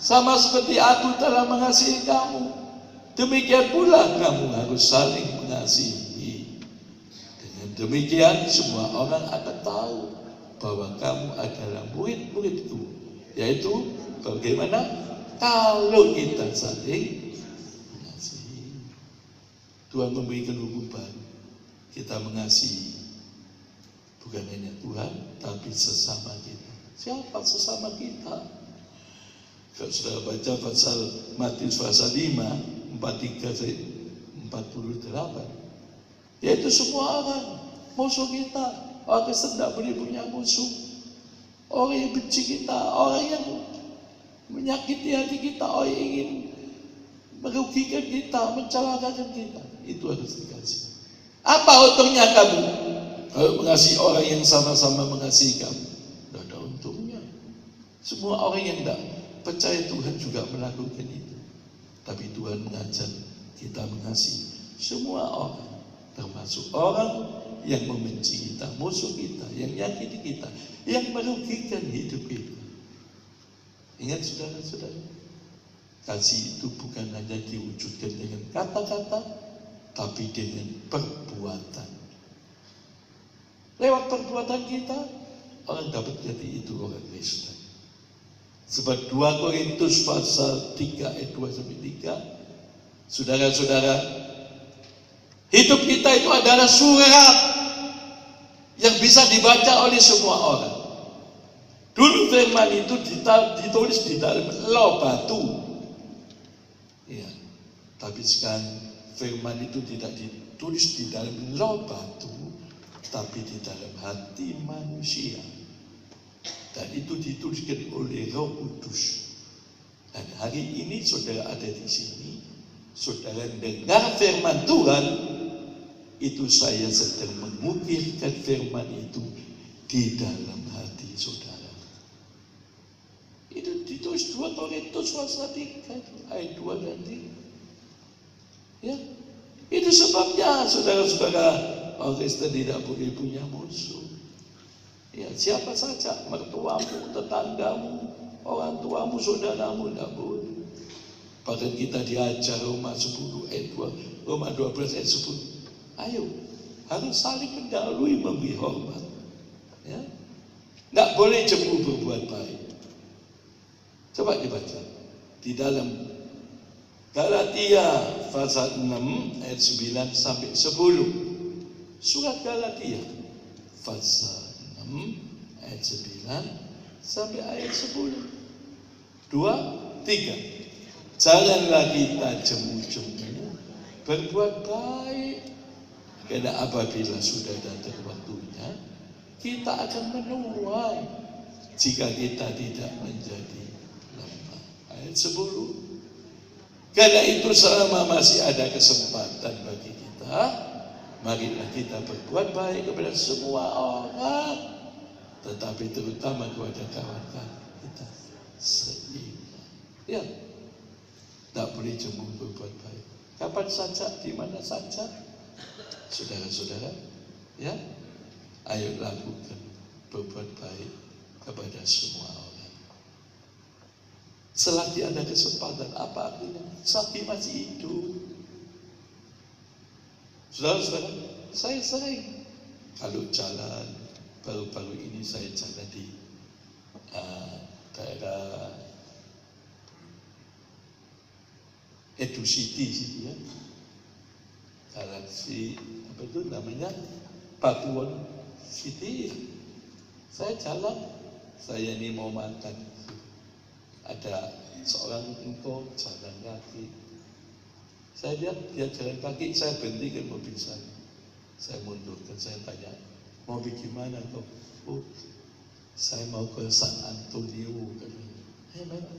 Sama seperti aku telah mengasihi kamu, demikian pula kamu harus saling mengasihi. Dengan demikian semua orang akan tahu bahwa kamu adalah murid-muridku, yaitu bagaimana kalau kita saling mengasihi. Tuhan memberikan hukum baru. Kita mengasihi bukan hanya Tuhan, tapi sesama kita. Siapa sesama kita? Kalau sudah baca pasal Matius pasal 5, 43-48, yaitu semua orang musuh kita. Orang Kristen tidak boleh punya musuh. Orang yang benci kita, orang yang menyakiti hati kita, orang yang ingin merugikan kita, mencelakakan kita, itu harus dikasih. Apa untungnya kamu kalau mengasihi orang yang sama-sama mengasihi kamu? Tidak ada untungnya. Semua orang yang tidak percaya Tuhan juga melakukan itu. Tapi Tuhan mengajar kita mengasihi semua orang, termasuk orang yang membenci kita, musuh kita, yang menyakiti kita, yang merugikan hidup kita. Ingat saudara-saudara, kasih itu bukan hanya diwujudkan dengan kata-kata, tapi dengan perbuatan. Lewat perbuatan kita, orang dapat jadi itu orang Kristen. Sebab 2 Korintus pasal 3 ayat 2-3, saudara-saudara, hidup kita itu adalah surat yang bisa dibaca oleh semua orang. Dulu firman itu ditulis di dalam loh batu. Ya, tapi sekarang firman itu tidak ditulis di dalam loh batu, tapi di dalam hati manusia. Dan itu dituliskan oleh Roh Kudus. Dan hari ini saudara ada di sini, saudara dengar firman Tuhan, itu saya sedang mengukirkan firman itu di dalam hati saudara. Itu ditulis 2 Korintus pasal 3 ayat 2 dan 3. Ya, itu sebabnya saudara-saudara, orang Kristen tidak boleh punya musuh. Ya, siapa saja, mertuamu, tetanggamu, orang tuamu, saudaramu, tidak boleh. Bahkan kita diajar Roma 10 ayat 2, Roma 12 ayat 10. Ayo, harus saling mendahului, memberi hormat. Ya, tidak boleh cemburu berbuat baik. Coba dibaca di dalam Galatia pasal 6 ayat 9 sampai 10. Surat Galatia pasal 6 ayat 9 sampai ayat 10. 2, 3. Janganlah kita jemu-jemu berbuat baik, karena apabila sudah datang waktunya, kita akan menuai jika kita tidak menjadi lemah. Ayat 10. Karena itu selama masih ada kesempatan bagi kita, marilah kita berbuat baik kepada semua orang, tetapi terutama kepada kawan-kawan kita seiman. Ya, tak boleh cemburu berbuat baik. Kapan saja, di mana saja, saudara-saudara, ya, ayo lakukan berbuat baik kepada semua orang. Selagi ada kesempatan, apa artinya? Selagi masih hidup. Saudara-saudara, saya sering kalau jalan, baru-baru ini saya jalan di daerah Edu City situ ya. Galaksi apa itu namanya, Batuan City. Saya jalan, saya ini mau makan. Ada seorang engkau jalan kaki. Saya lihat dia jalan kaki, saya berhentikan mobil saya. Saya mundurkan, saya tanya, mau bagaimana kau? Oh, saya mau ke San Antonio. Mana?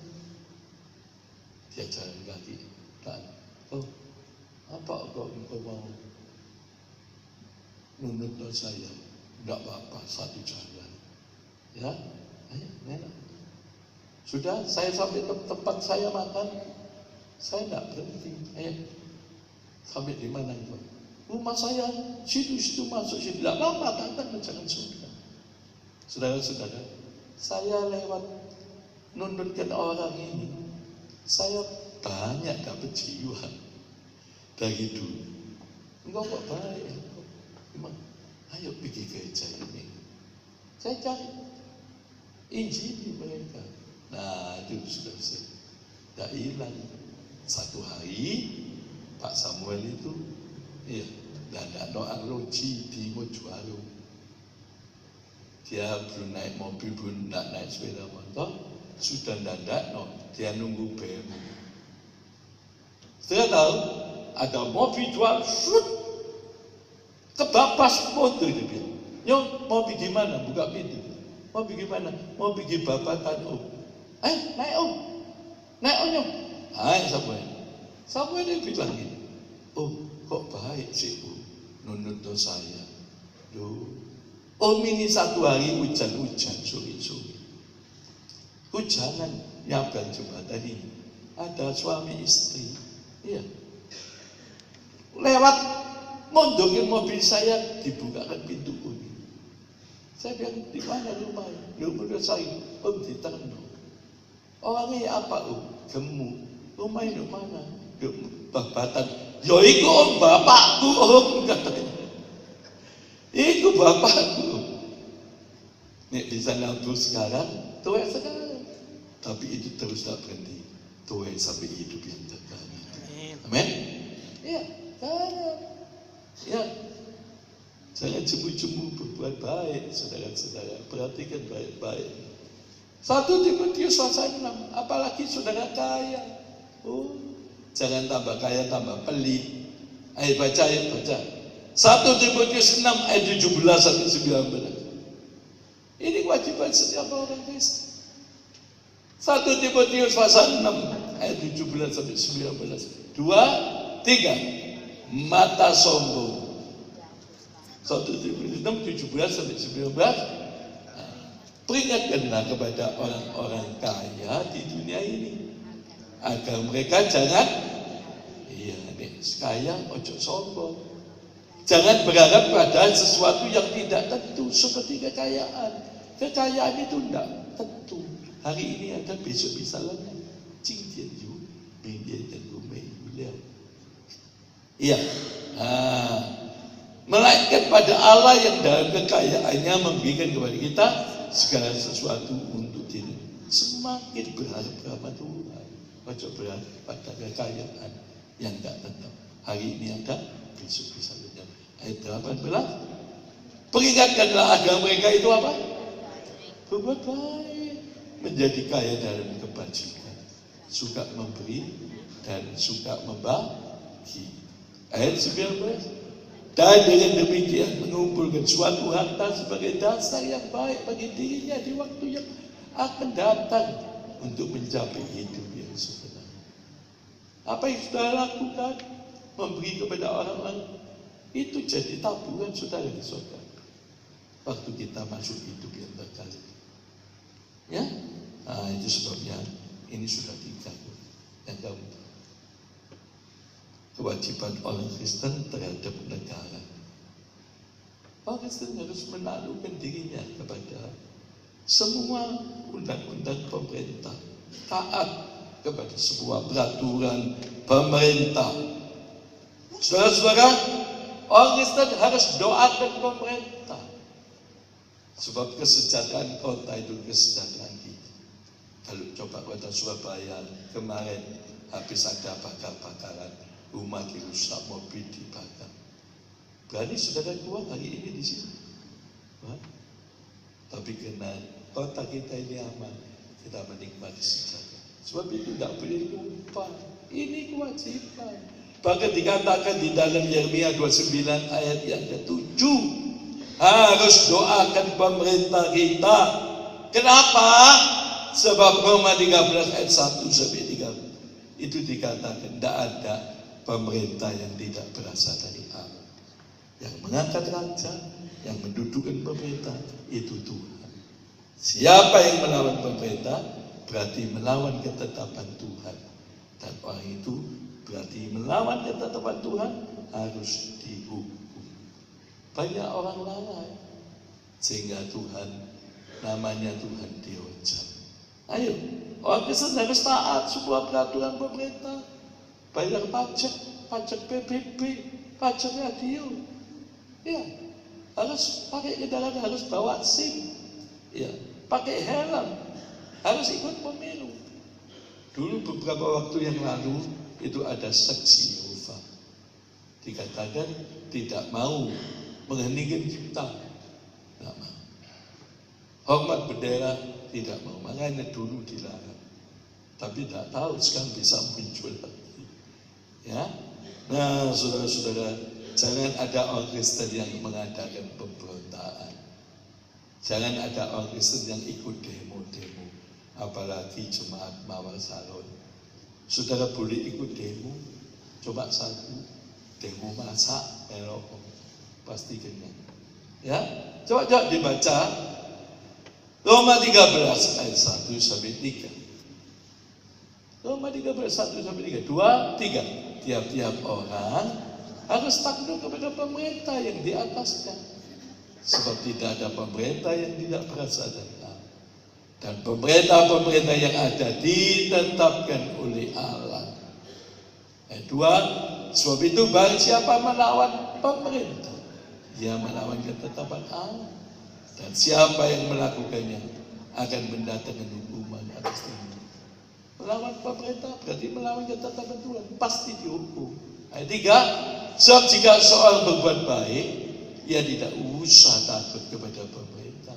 Dia jalan kaki. Oh, apa engkau mau menuntut saya? Tidak apa-apa, satu jalan. Ya, ayo, mana? Sudah, saya sampai tempat saya makan, saya tidak berhenti. Ayo, sampai di mana itu? Rumah saya, situ masuk, situ. Tidak lama, datang ke jalan surga. Saudara-saudara, saya lewat nundukkan orang ini, saya banyak dapat jiwa dari dulu. Enggak kok baik, ayo pergi gereja ini. Saya cari injili mereka. Nah, itu sudah tidak hilang. Satu hari Pak Samuel itu Iya, dadak no arloji di Mojokerto. Dia belum naik mobil, belum naik sepeda motor, sudah dadak no, dia nunggu BM. Saya tahu ada mobil jual, kebapas motor dia bilang, "Nyong mau pergi mana?" Buka pintu. "Mau pergi mana?" "Mau pergi Babatan Om." Naik Om. Naik Om Nyong. Siapa dia bilang ini? "Om, kok baik sih Om, nuntut saya." Om ini satu hari hujan-hujan sore-sore. Hujanan nyabrang jembatan ini. Ada suami istri. Iya. Lewat mondokin mobil saya, dibukakan pintu kuning. Saya bilang, "Di mana rumahnya?" "Menurut saya, Om di Terno." "Orangnya apa Om?" "Gemuk." "Rumahnya di mana?" "Babatan." "Ya itu Om, bapakku Om," katanya. "Itu bapakku." Nek bisa nabur sekarang, tuai sekarang. Tapi itu terus tak berhenti. Tuai sampai hidup yang kekal. Amin. Ya, ya. Jangan cemu-cemu berbuat baik, saudara-saudara. Perhatikan baik-baik. 1 Timotius pasal 6. Apalagi saudara kaya. Jangan tambah kaya, tambah pelit. Ayo baca. 1 Timotius 6 ayat 17 sampai 19. Ini kewajiban setiap orang Kristen. 1 Timotius pasal 6 ayat 17 sampai 19. 2, 3. Mata sombong. 1 Timotius 6 17 sampai 19. Peringatkanlah kepada orang-orang kaya di dunia ini agar mereka jangan kaya ojo sombong. Jangan berharap pada sesuatu yang tidak tentu seperti kekayaan. Kekayaan itu tidak tentu. Hari ini ada, besok bisa lenyap. Iya. Melainkan pada Allah yang dalam kekayaannya memberikan kepada kita segala sesuatu untuk diri. Semakin berharap kepada Tuhan. Ojo berharap pada kekayaan yang tidak tentu. Hari ini ada, besok bisa lenyap. Ayat 18. Peringatkanlah agar mereka itu apa? Berbuat baik, menjadi kaya dalam kebajikan, suka memberi dan suka membagi. Ayat 19. Dan dengan demikian mengumpulkan suatu harta sebagai dasar yang baik bagi dirinya di waktu yang akan datang untuk mencapai hidup yang sebenarnya. Apa yang sudah lakukan? Memberi kepada orang lain. Itu jadi tabungan saudara di surga. Waktu kita masuk hidup yang berkali. Ya, itu sebabnya ini sudah dicakup. Yang keempat, kewajiban orang Kristen terhadap negara. Orang Kristen harus menaklukkan dirinya kepada semua undang-undang pemerintah, taat kepada sebuah peraturan pemerintah. Saudara-saudara, orang Kristen harus doakan pemerintah. Sebab kesejahteraan kota itu kesejahteraan kita. Kalau coba kota Surabaya kemarin habis ada bakar-bakaran, rumah dirusak, mobil dibakar. Berani saudara keluar hari ini di sini? Tapi karena kota kita ini aman, kita menikmati sejahtera. Sebab itu tidak boleh lupa. Ini kewajiban. Bahkan dikatakan di dalam Yeremia 29 ayat yang ke-7, harus doakan pemerintah kita. Kenapa? Sebab Roma 13 ayat 1 sampai 3 itu dikatakan tidak ada pemerintah yang tidak berasal dari Allah. Yang mengangkat raja, yang mendudukkan pemerintah itu Tuhan. Siapa yang melawan pemerintah berarti melawan ketetapan Tuhan. Dan orang itu berarti melawan ketetapan Tuhan harus dihukum. Banyak orang lalai sehingga Tuhan, namanya Tuhan dihujat. Ayo, orang Kristen harus taat sebuah peraturan pemerintah. Bayar pajak PBB, pajak radio. Ya, harus pakai kendaraan, harus bawa SIM. Ya, pakai helm, harus ikut pemilu. Dulu beberapa waktu yang lalu itu ada saksi Yehova dikatakan tidak mau mengheningkan cipta, tidak mau. Hormat bendera tidak mau, makanya dulu dilarang. Tapi tidak tahu sekarang bisa muncul lagi. Ya, nah saudara-saudara, jangan ada orang Kristen yang mengadakan pemberontakan. Jangan ada orang Kristen yang ikut demo-demo, apalagi jemaat Mawar Salon. Saudara boleh ikut demo, coba satu demo masak, merokok, pasti kenyang. Ya, coba dibaca Roma 13 ayat 1 sampai 3. Roma 13 1 sampai 3. 2, 3. Tiap-tiap orang harus takluk kepada pemerintah yang di atasnya. Sebab tidak ada pemerintah yang tidak berasal dari Allah. Dan pemerintah-pemerintah yang ada ditetapkan oleh Allah. Ayat 2, sebab itu barang siapa melawan pemerintah, ia melawan ketetapan Allah. Dan siapa yang melakukannya akan mendatangkan hukuman atas dirinya. Melawan pemerintah berarti melawan ketetapan Tuhan, pasti dihukum. Ayat 3, sebab jika seorang berbuat baik, ia tidak usah takut kepada pemerintah.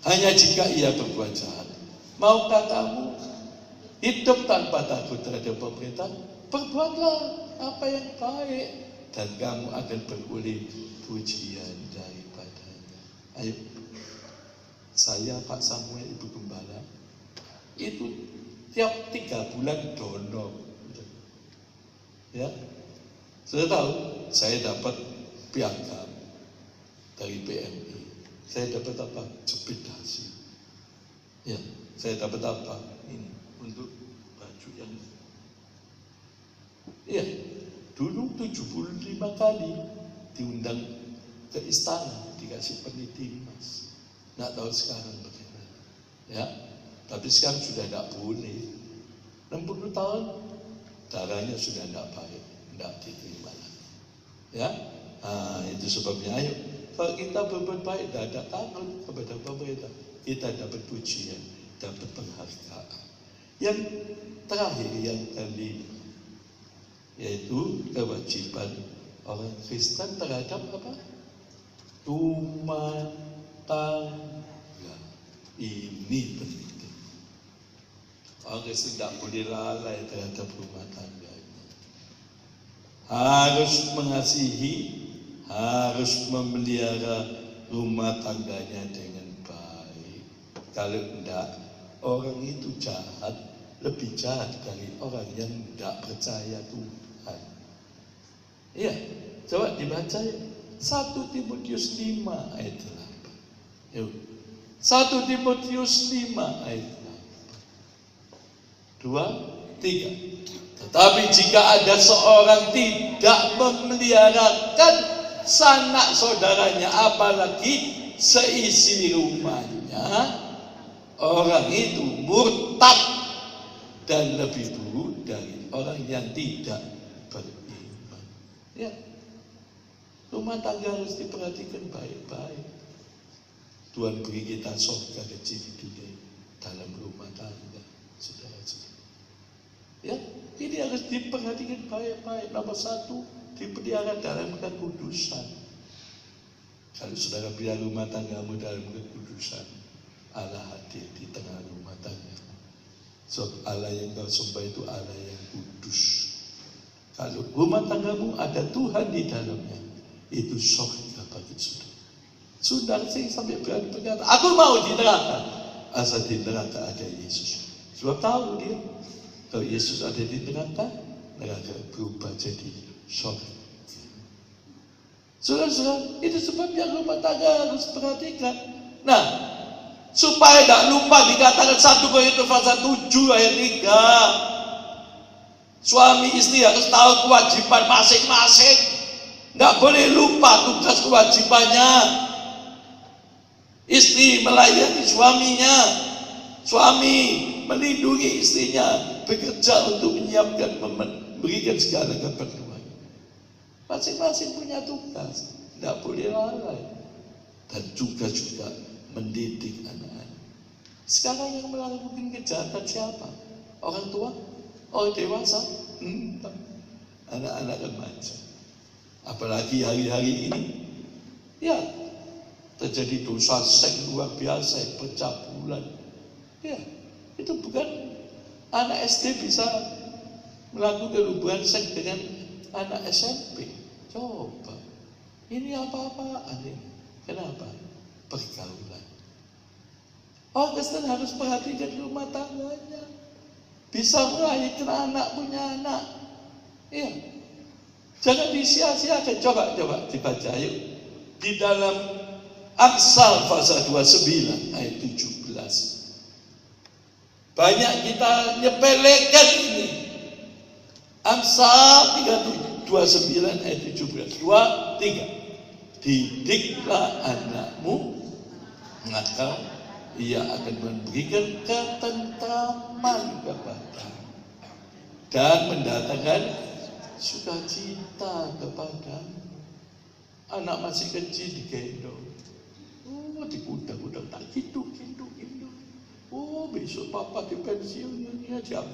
Hanya jika ia berbuat jahat. Maukah kamu hidup tanpa takut terhadap pemerintah? Perbuatlah apa yang baik, dan kamu akan beroleh pujian daripadanya. Ayo, saya Pak Samuel, Ibu Gembala, itu tiap 3 bulan donor. Ya, sudah tahu, saya dapat piagam dari PMI. Saya dapat apa? Jepit dasi. Ya, saya dapat apa? Ini untuk baju yang, ya, dulu 75 kali diundang ke istana, dikasih peniti emas. Nggak tahu sekarang bagaimana. Ya, tapi sekarang sudah tidak boleh. 60 tahun darahnya sudah tidak baik, tidak diterima lagi. Ya, itu sebabnya ayo, kalau kita berbuat baik, tidak ada takut kepada pemerintah, kita dapat pujian, dapat penghargaan. Yang terakhir, yang kelima, yaitu kewajiban orang Kristen terhadap apa? Rumah tangga. Ini penting. Orang Kristen tidak boleh lalai terhadap rumah tangganya. Harus mengasihi, harus memelihara rumah tangganya dengan baik. Kalau tidak, orang itu jahat, lebih jahat dari orang yang tidak percaya Tuhan. Iya, coba dibaca ya. 1 Timotius 5 ayat 8. Yuk. 1 Timotius 5 ayat 8. 2, 3. Tetapi jika ada seorang tidak memeliharakan sanak saudaranya, apalagi seisi rumahnya, orang itu murtad dan lebih buruk dari orang yang tidak beriman. Ya, rumah tangga harus diperhatikan baik-baik. Tuhan beri kita surga kecil di dunia dalam rumah tangga, saudara-saudara. Ya, ini harus diperhatikan baik-baik. Nomor 1, dipelihara dalam kekudusan. Kalau saudara pelihara rumah tanggamu dalam kekudusan, Allah hadir di tengah rumah tangga. Sebab Allah yang kau sembah itu Allah yang kudus. Kalau rumah tanggamu ada Tuhan di dalamnya, itu surga bagi saudara. Saudara sih sampai berani berkata, aku mau di neraka, asal di neraka ada Yesus. Sebab tahu dia, kalau Yesus ada di neraka, neraka berubah jadi surga. Saudara-saudara, itu sebabnya rumah tangga harus perhatikan. Nah, supaya tidak lupa dikatakan 1 Korintus pasal 7 ayat 3. Suami istri harus tahu kewajiban masing-masing. Tidak boleh lupa tugas kewajibannya. Istri melayani suaminya, suami melindungi istrinya, bekerja untuk menyiapkan, memberikan segala keperluan. Masing-masing punya tugas, tidak boleh lalai. Dan juga mendidik anak-anak. Sekarang yang melakukan kejahatan siapa? Orang tua? Orang dewasa? Anak-anak remaja. Apalagi hari-hari ini, ya terjadi dosa seks luar biasa, pencabulan. Ya, itu bukan anak SD bisa melakukan hubungan seks dengan anak SMP. Coba, ini apa-apaan ini? Kenapa? Pergaulan. Oh, Kristen harus perhatikan rumah tangganya. Bisa melahirkan anak, punya anak. Iya. Jangan disia-siakan. Coba dibaca yuk. Di dalam Amsal pasal 29 ayat 17. Banyak kita nyepelekan ini. Amsal 29 ayat 17. 2, 3. Didiklah anakmu, maka ia akan memberikan ketentraman kepada dan mendatangkan sukacita kepada. Anak masih kecil digendong, oh dikudang-kudang, tak gitu. Oh besok papa di pensiun ini aja.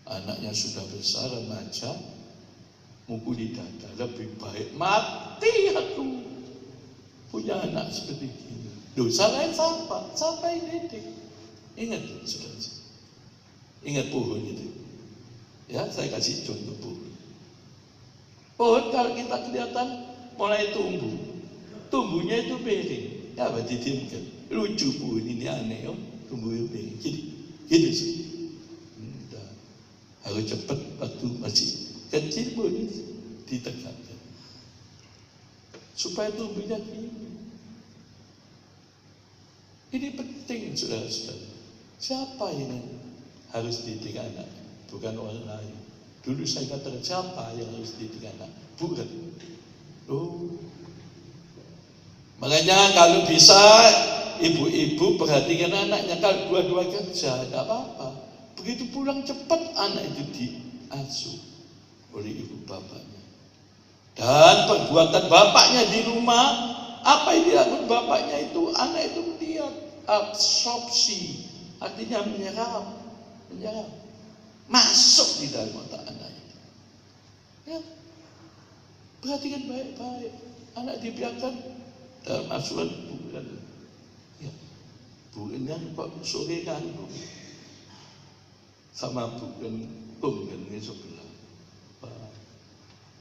Anaknya sudah besar remaja, mukuli dada, lebih baik mati aku punya anak seperti ini. Dosa lain siapa yang didik? Ingat saudara, ingat pohon itu. Ya, saya kasih contoh pohon. Pohon kalau kita kelihatan mulai tumbuhnya itu miring. Ya, berarti diamkan. Lucu pohon ini aneh, tumbuhnya miring. Gitu sih. Harus cepat waktu masih kecil pun ditegakkan supaya tumbuhnya tinggi. Ini penting, saudara-saudara. Siapa yang harus dididik anak? Bukan orang lain. Dulu saya katakan siapa yang harus dididik anak? Bukan. Oh. Makanya kalau bisa ibu-ibu perhatikan anaknya. Kalau dua-dua kerja, tidak apa-apa. Begitu pulang cepat anak itu diasuh oleh ibu bapaknya. Dan perbuatan bapaknya di rumah, apa yang dilakukan bapaknya itu, anak itu melihat absorpsi, artinya menyerap, masuk di dalam otak anak itu. Ya, perhatikan baik-baik. Anak dibiarkan dalam asuhan bukan, ya, bukan kok sore kan, sama bukan ini sebelah.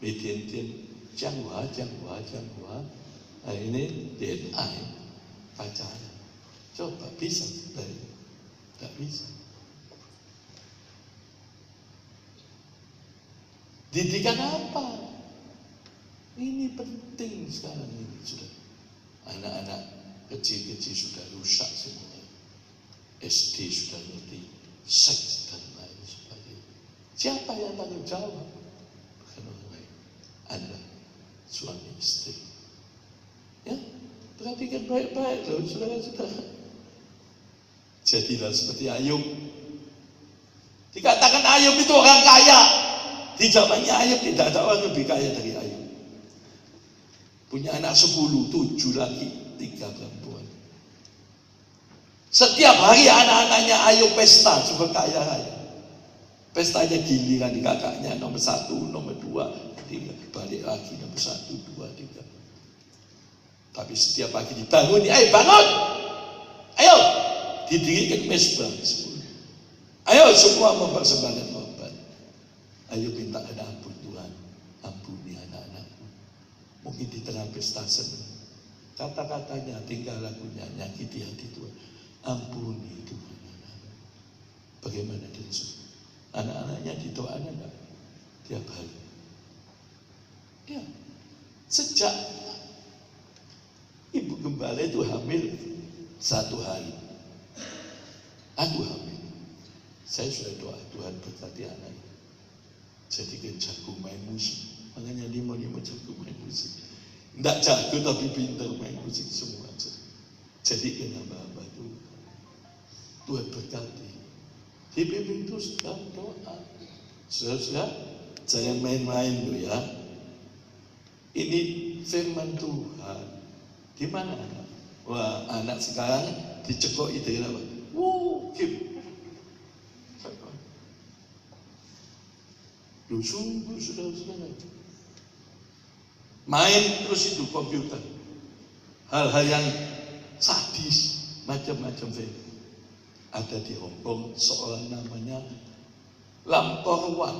Median Janghua. Nah, ini DNA pacaran. Coba bisa? Tidak bisa. Didikan apa? Ini penting sekarang ini sudah. Anak-anak kecil-kecil sudah rusak semua. SD sudah ngerti seks dan lain sebagainya. Siapa yang tanggung jawab? Bukan orang lain. Anda, suami istri. Ya, perhatikan baik-baik loh, saudara-saudara. Jadilah seperti Ayub. Dikatakan Ayub itu orang kaya. Di zamannya Ayub tidak ada orang lebih kaya dari Ayub. Punya anak 10, 7 laki, 3 perempuan. Setiap hari anak-anaknya Ayub pesta, super kaya raya. Pestanya giliran di kakaknya, nomor 1, nomor 2, 3, balik lagi nomor 1, 2, 3. Tapi setiap pagi dibangun, ayo bangun, ayo didirikan mesbah 10. Ayo semua mempersembahkan korban. Ayo minta ampun Tuhan, ampuni anak-anakku. Mungkin di tengah pesta senang, kata-katanya tinggal lagunya nyakiti hati Tuhan. Ampuni Tuhan anak-anak. Bagaimana dengan anak-anaknya didoakan enggak? Tiap hari. Ya, sejak ibu gembala itu hamil 1 hari, aku hamil. Saya sudah doa Tuhan berkati anak. Jadikan jago main musik. Makanya lima jago main musik. Tidak jago tapi pintar main musik semua. Jadikan hamba-hamba itu. Tuhan berkati. Dibimbing terus dalam doa. Saudara, jangan main-main loh ya. Ini firman Tuhan. Di mana anak? Wah, anak sekarang dicekok itu apa? Kim. Loh, sungguh saudara-saudara. Main terus itu komputer. Hal-hal yang sadis, macam-macam film. Ada di Hong Kong seorang namanya Lampor Wan.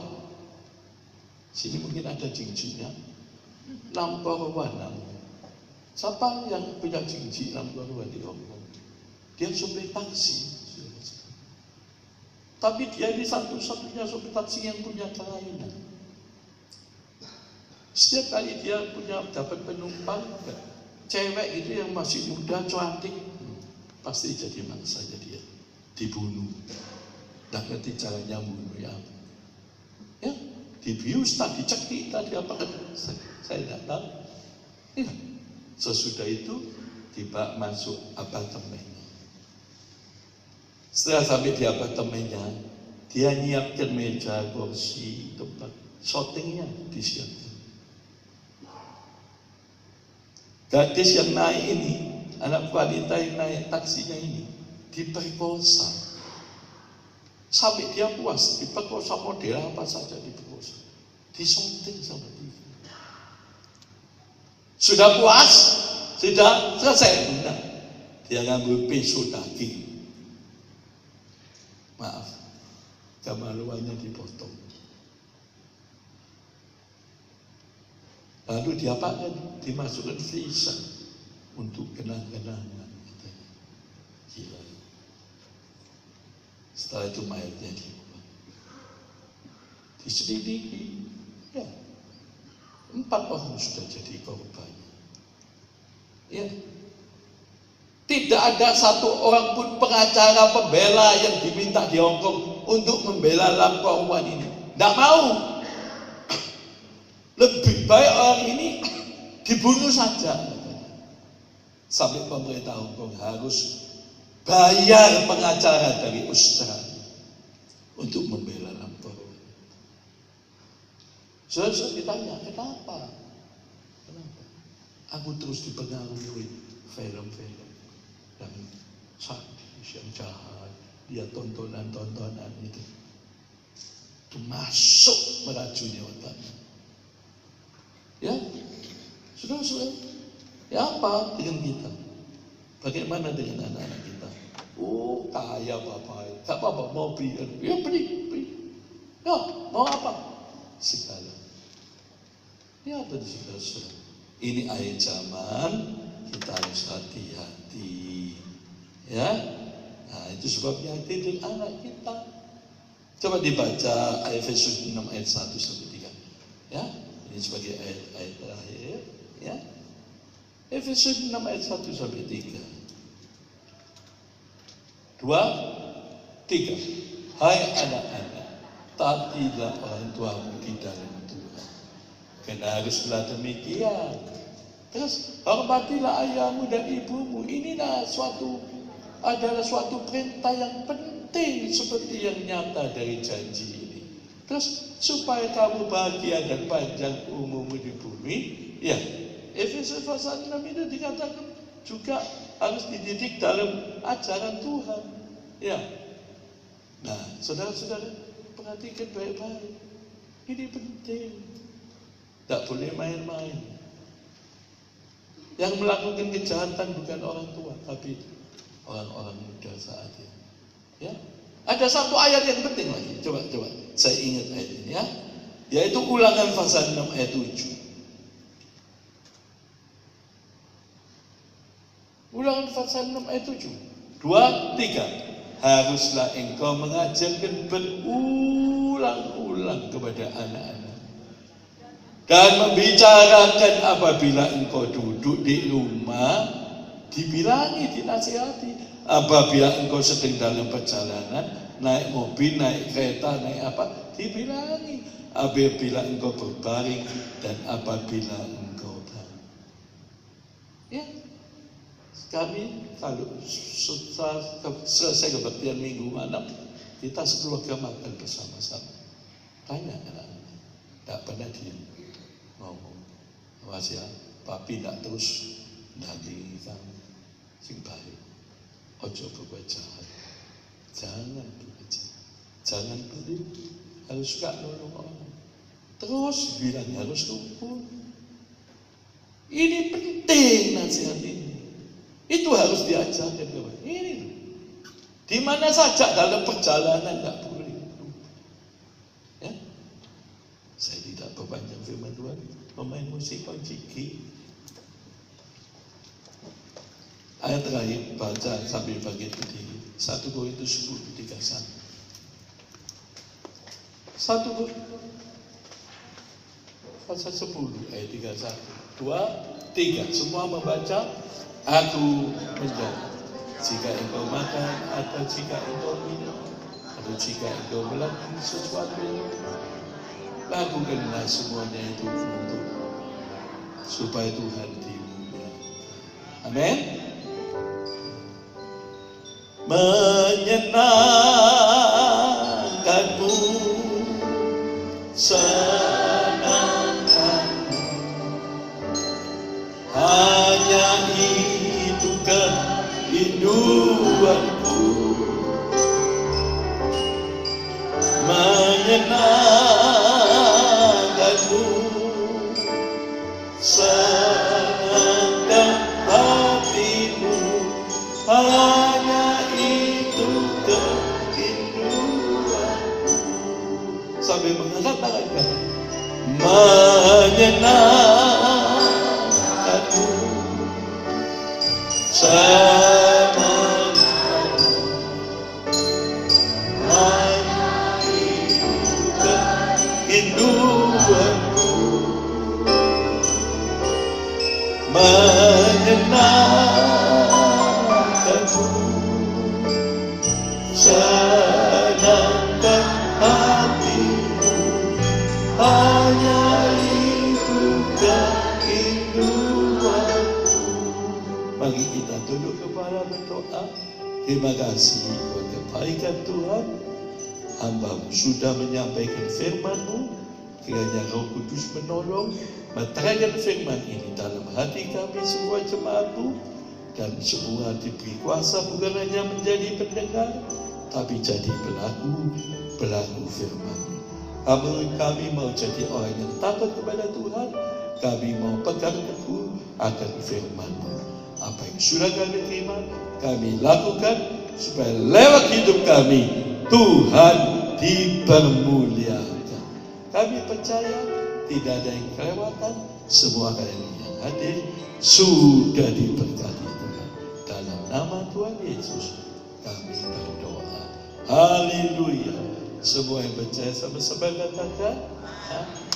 Sini mungkin ada cincin-nya. Lampor Wan namanya. Siapa yang punya cincin Lampor Wan di Hong Kong? Dia sopir taksi. Tapi dia ini satu-satunya sopir taksi yang punya kelainan. Setiap kali dia dapat penumpang cewek itu yang masih muda, cantik, pasti jadi mangsanya dia, dibunuh. Nggak ngerti caranya bunuh ya. Ya, dibius, tak dicekik, tadi apa kan? Saya tidak tahu. Ya. Sesudah itu tiba masuk apartemennya. Setelah sampai di apartemennya, dia nyiapkan meja, kursi, tempat shootingnya disiapkan. Gadis yang naik ini, anak wanita yang naik taksinya ini, diperkosa. Sampai dia puas, diperkosa model apa saja diperkosa. Disunting sama dia. Sudah puas? Sudah selesai? Enggak. Dia ngambil pisau daging. Maaf, kemaluannya dipotong. Lalu diapakan? Dimasukkan freezer untuk kenang-kenangan. Gila. Setelah itu mayatnya dibuang. Diselidiki. Ya. 4 orang sudah jadi korban. Ya. Tidak ada satu orang pun pengacara pembela yang diminta di Hong Kong untuk membela Lampor Wan ini. Tidak mau. Lebih baik orang ini dibunuh saja. Sampai pemerintah Hong Kong harus bayar pengacara dari Australia untuk membela Lampor Wan. Saya ditanya, kenapa? Aku terus dipengaruhi film-film yang sadis, yang jahat, dia tontonan-tontonan itu masuk meracuni otaknya. Ya, sudah. Ya apa dengan kita? Bagaimana dengan anak-anak kita? Oh, kaya bapak, tak apa-apa, mau beli, ya beli. Ya, mau apa? Segala. Ya apa segala. Ini akhir zaman, kita harus hati-hati. Ya, nah itu sebabnya didik anak kita. Coba dibaca Efesus 6 ayat 1 sampai 3. Ya, ini sebagai ayat terakhir. Ya, Efesus 6 ayat 1 sampai 3. 2, 3. Hai anak-anak, taatilah orang tuamu di dalam Tuhan. Karena haruslah demikian. Terus hormatilah ayahmu dan ibumu. Inilah adalah suatu perintah yang penting seperti yang nyata dari janji ini. Terus supaya kamu bahagia dan panjang umurmu di bumi. Ya, Efesus pasal 6 itu dikatakan juga harus dididik dalam ajaran Tuhan. Ya. Nah, saudara-saudara, perhatikan baik-baik. Ini penting. Tak boleh main-main. Yang melakukan kejahatan bukan orang tua, tapi orang-orang muda saat ini. Ya. Ada satu ayat yang penting lagi. Coba saya ingat ayat ini ya. Yaitu Ulangan pasal 6 ayat 7. Ulangan pasal 6 ayat 7. 2, 3. Haruslah engkau mengajarkan berulang-ulang kepada anak-anak dan membicarakan apabila engkau duduk di rumah, dibilangi, dinasihati. Apabila engkau sedang dalam perjalanan, naik mobil, naik kereta, naik apa, dibilangi. Apabila engkau berbaring dan apabila engkau bangun. Ya, kami kalau selesai kebaktian minggu malam, kita sekeluarga makan bersama-sama. Tanya anak-anak, tidak pernah diam. Ngomong, awas ya, papi tidak terus daging kamu, sing baik. Ojo berbuat jahat, jangan berbuat jahat, jangan pelit, harus suka nolong orang. Terus bilang harus kumpul. Ini penting nasihat ini. Itu harus diajarkan kepada ini. Di mana saja dalam perjalanan tidak boleh. Ya? Saya tidak perpanjang firman Tuhan. Pemain musik Ciki. Ayat terakhir baca sambil bagian berdiri. 1 Korintus 10:31. 1 pasal 10 ayat 31. 2, 3. Semua membaca. Aku menjawab. Jika engkau makan atau jika engkau minum atau jika engkau melakukan sesuatu, lakukanlah semuanya itu untuk supaya Tuhan dimuliakan. Amin. Menyenangkanmu, senangkanmu, hanya itu kerinduanku. Menyenangkanmu, senangkan hatimu, hanya itu kerinduanku. Sambil mengangkat tangan kanan. Menyenangkanmu, senangkanmu, hanya itu kerinduanku. Menyenangkanmu, senangkan hatimu, hanya itu kerinduanku. Mari kita tunduk kepala berdoa. Terima kasih buat kebaikan Tuhan. Hamba-Mu sudah menyampaikan firman-Mu. Kiranya Roh Kudus menolong menerangkan firman ini dalam hati kami semua jemaat-Mu, dan semua diberi kuasa bukan hanya menjadi pendengar, tapi jadi pelaku firman-Mu. Kami mau jadi orang yang takut kepada Tuhan. Kami mau pegang teguh akan firman-Mu. Apa yang sudah kami terima, kami lakukan supaya lewat hidup kami Tuhan dipermuliakan. Kami percaya tidak ada yang kelewatan. Semua kalian yang hadir sudah diberkati Tuhan. Dalam nama Tuhan Yesus kami berdoa. Haleluya. Semua yang percaya sama-sama katakan amin.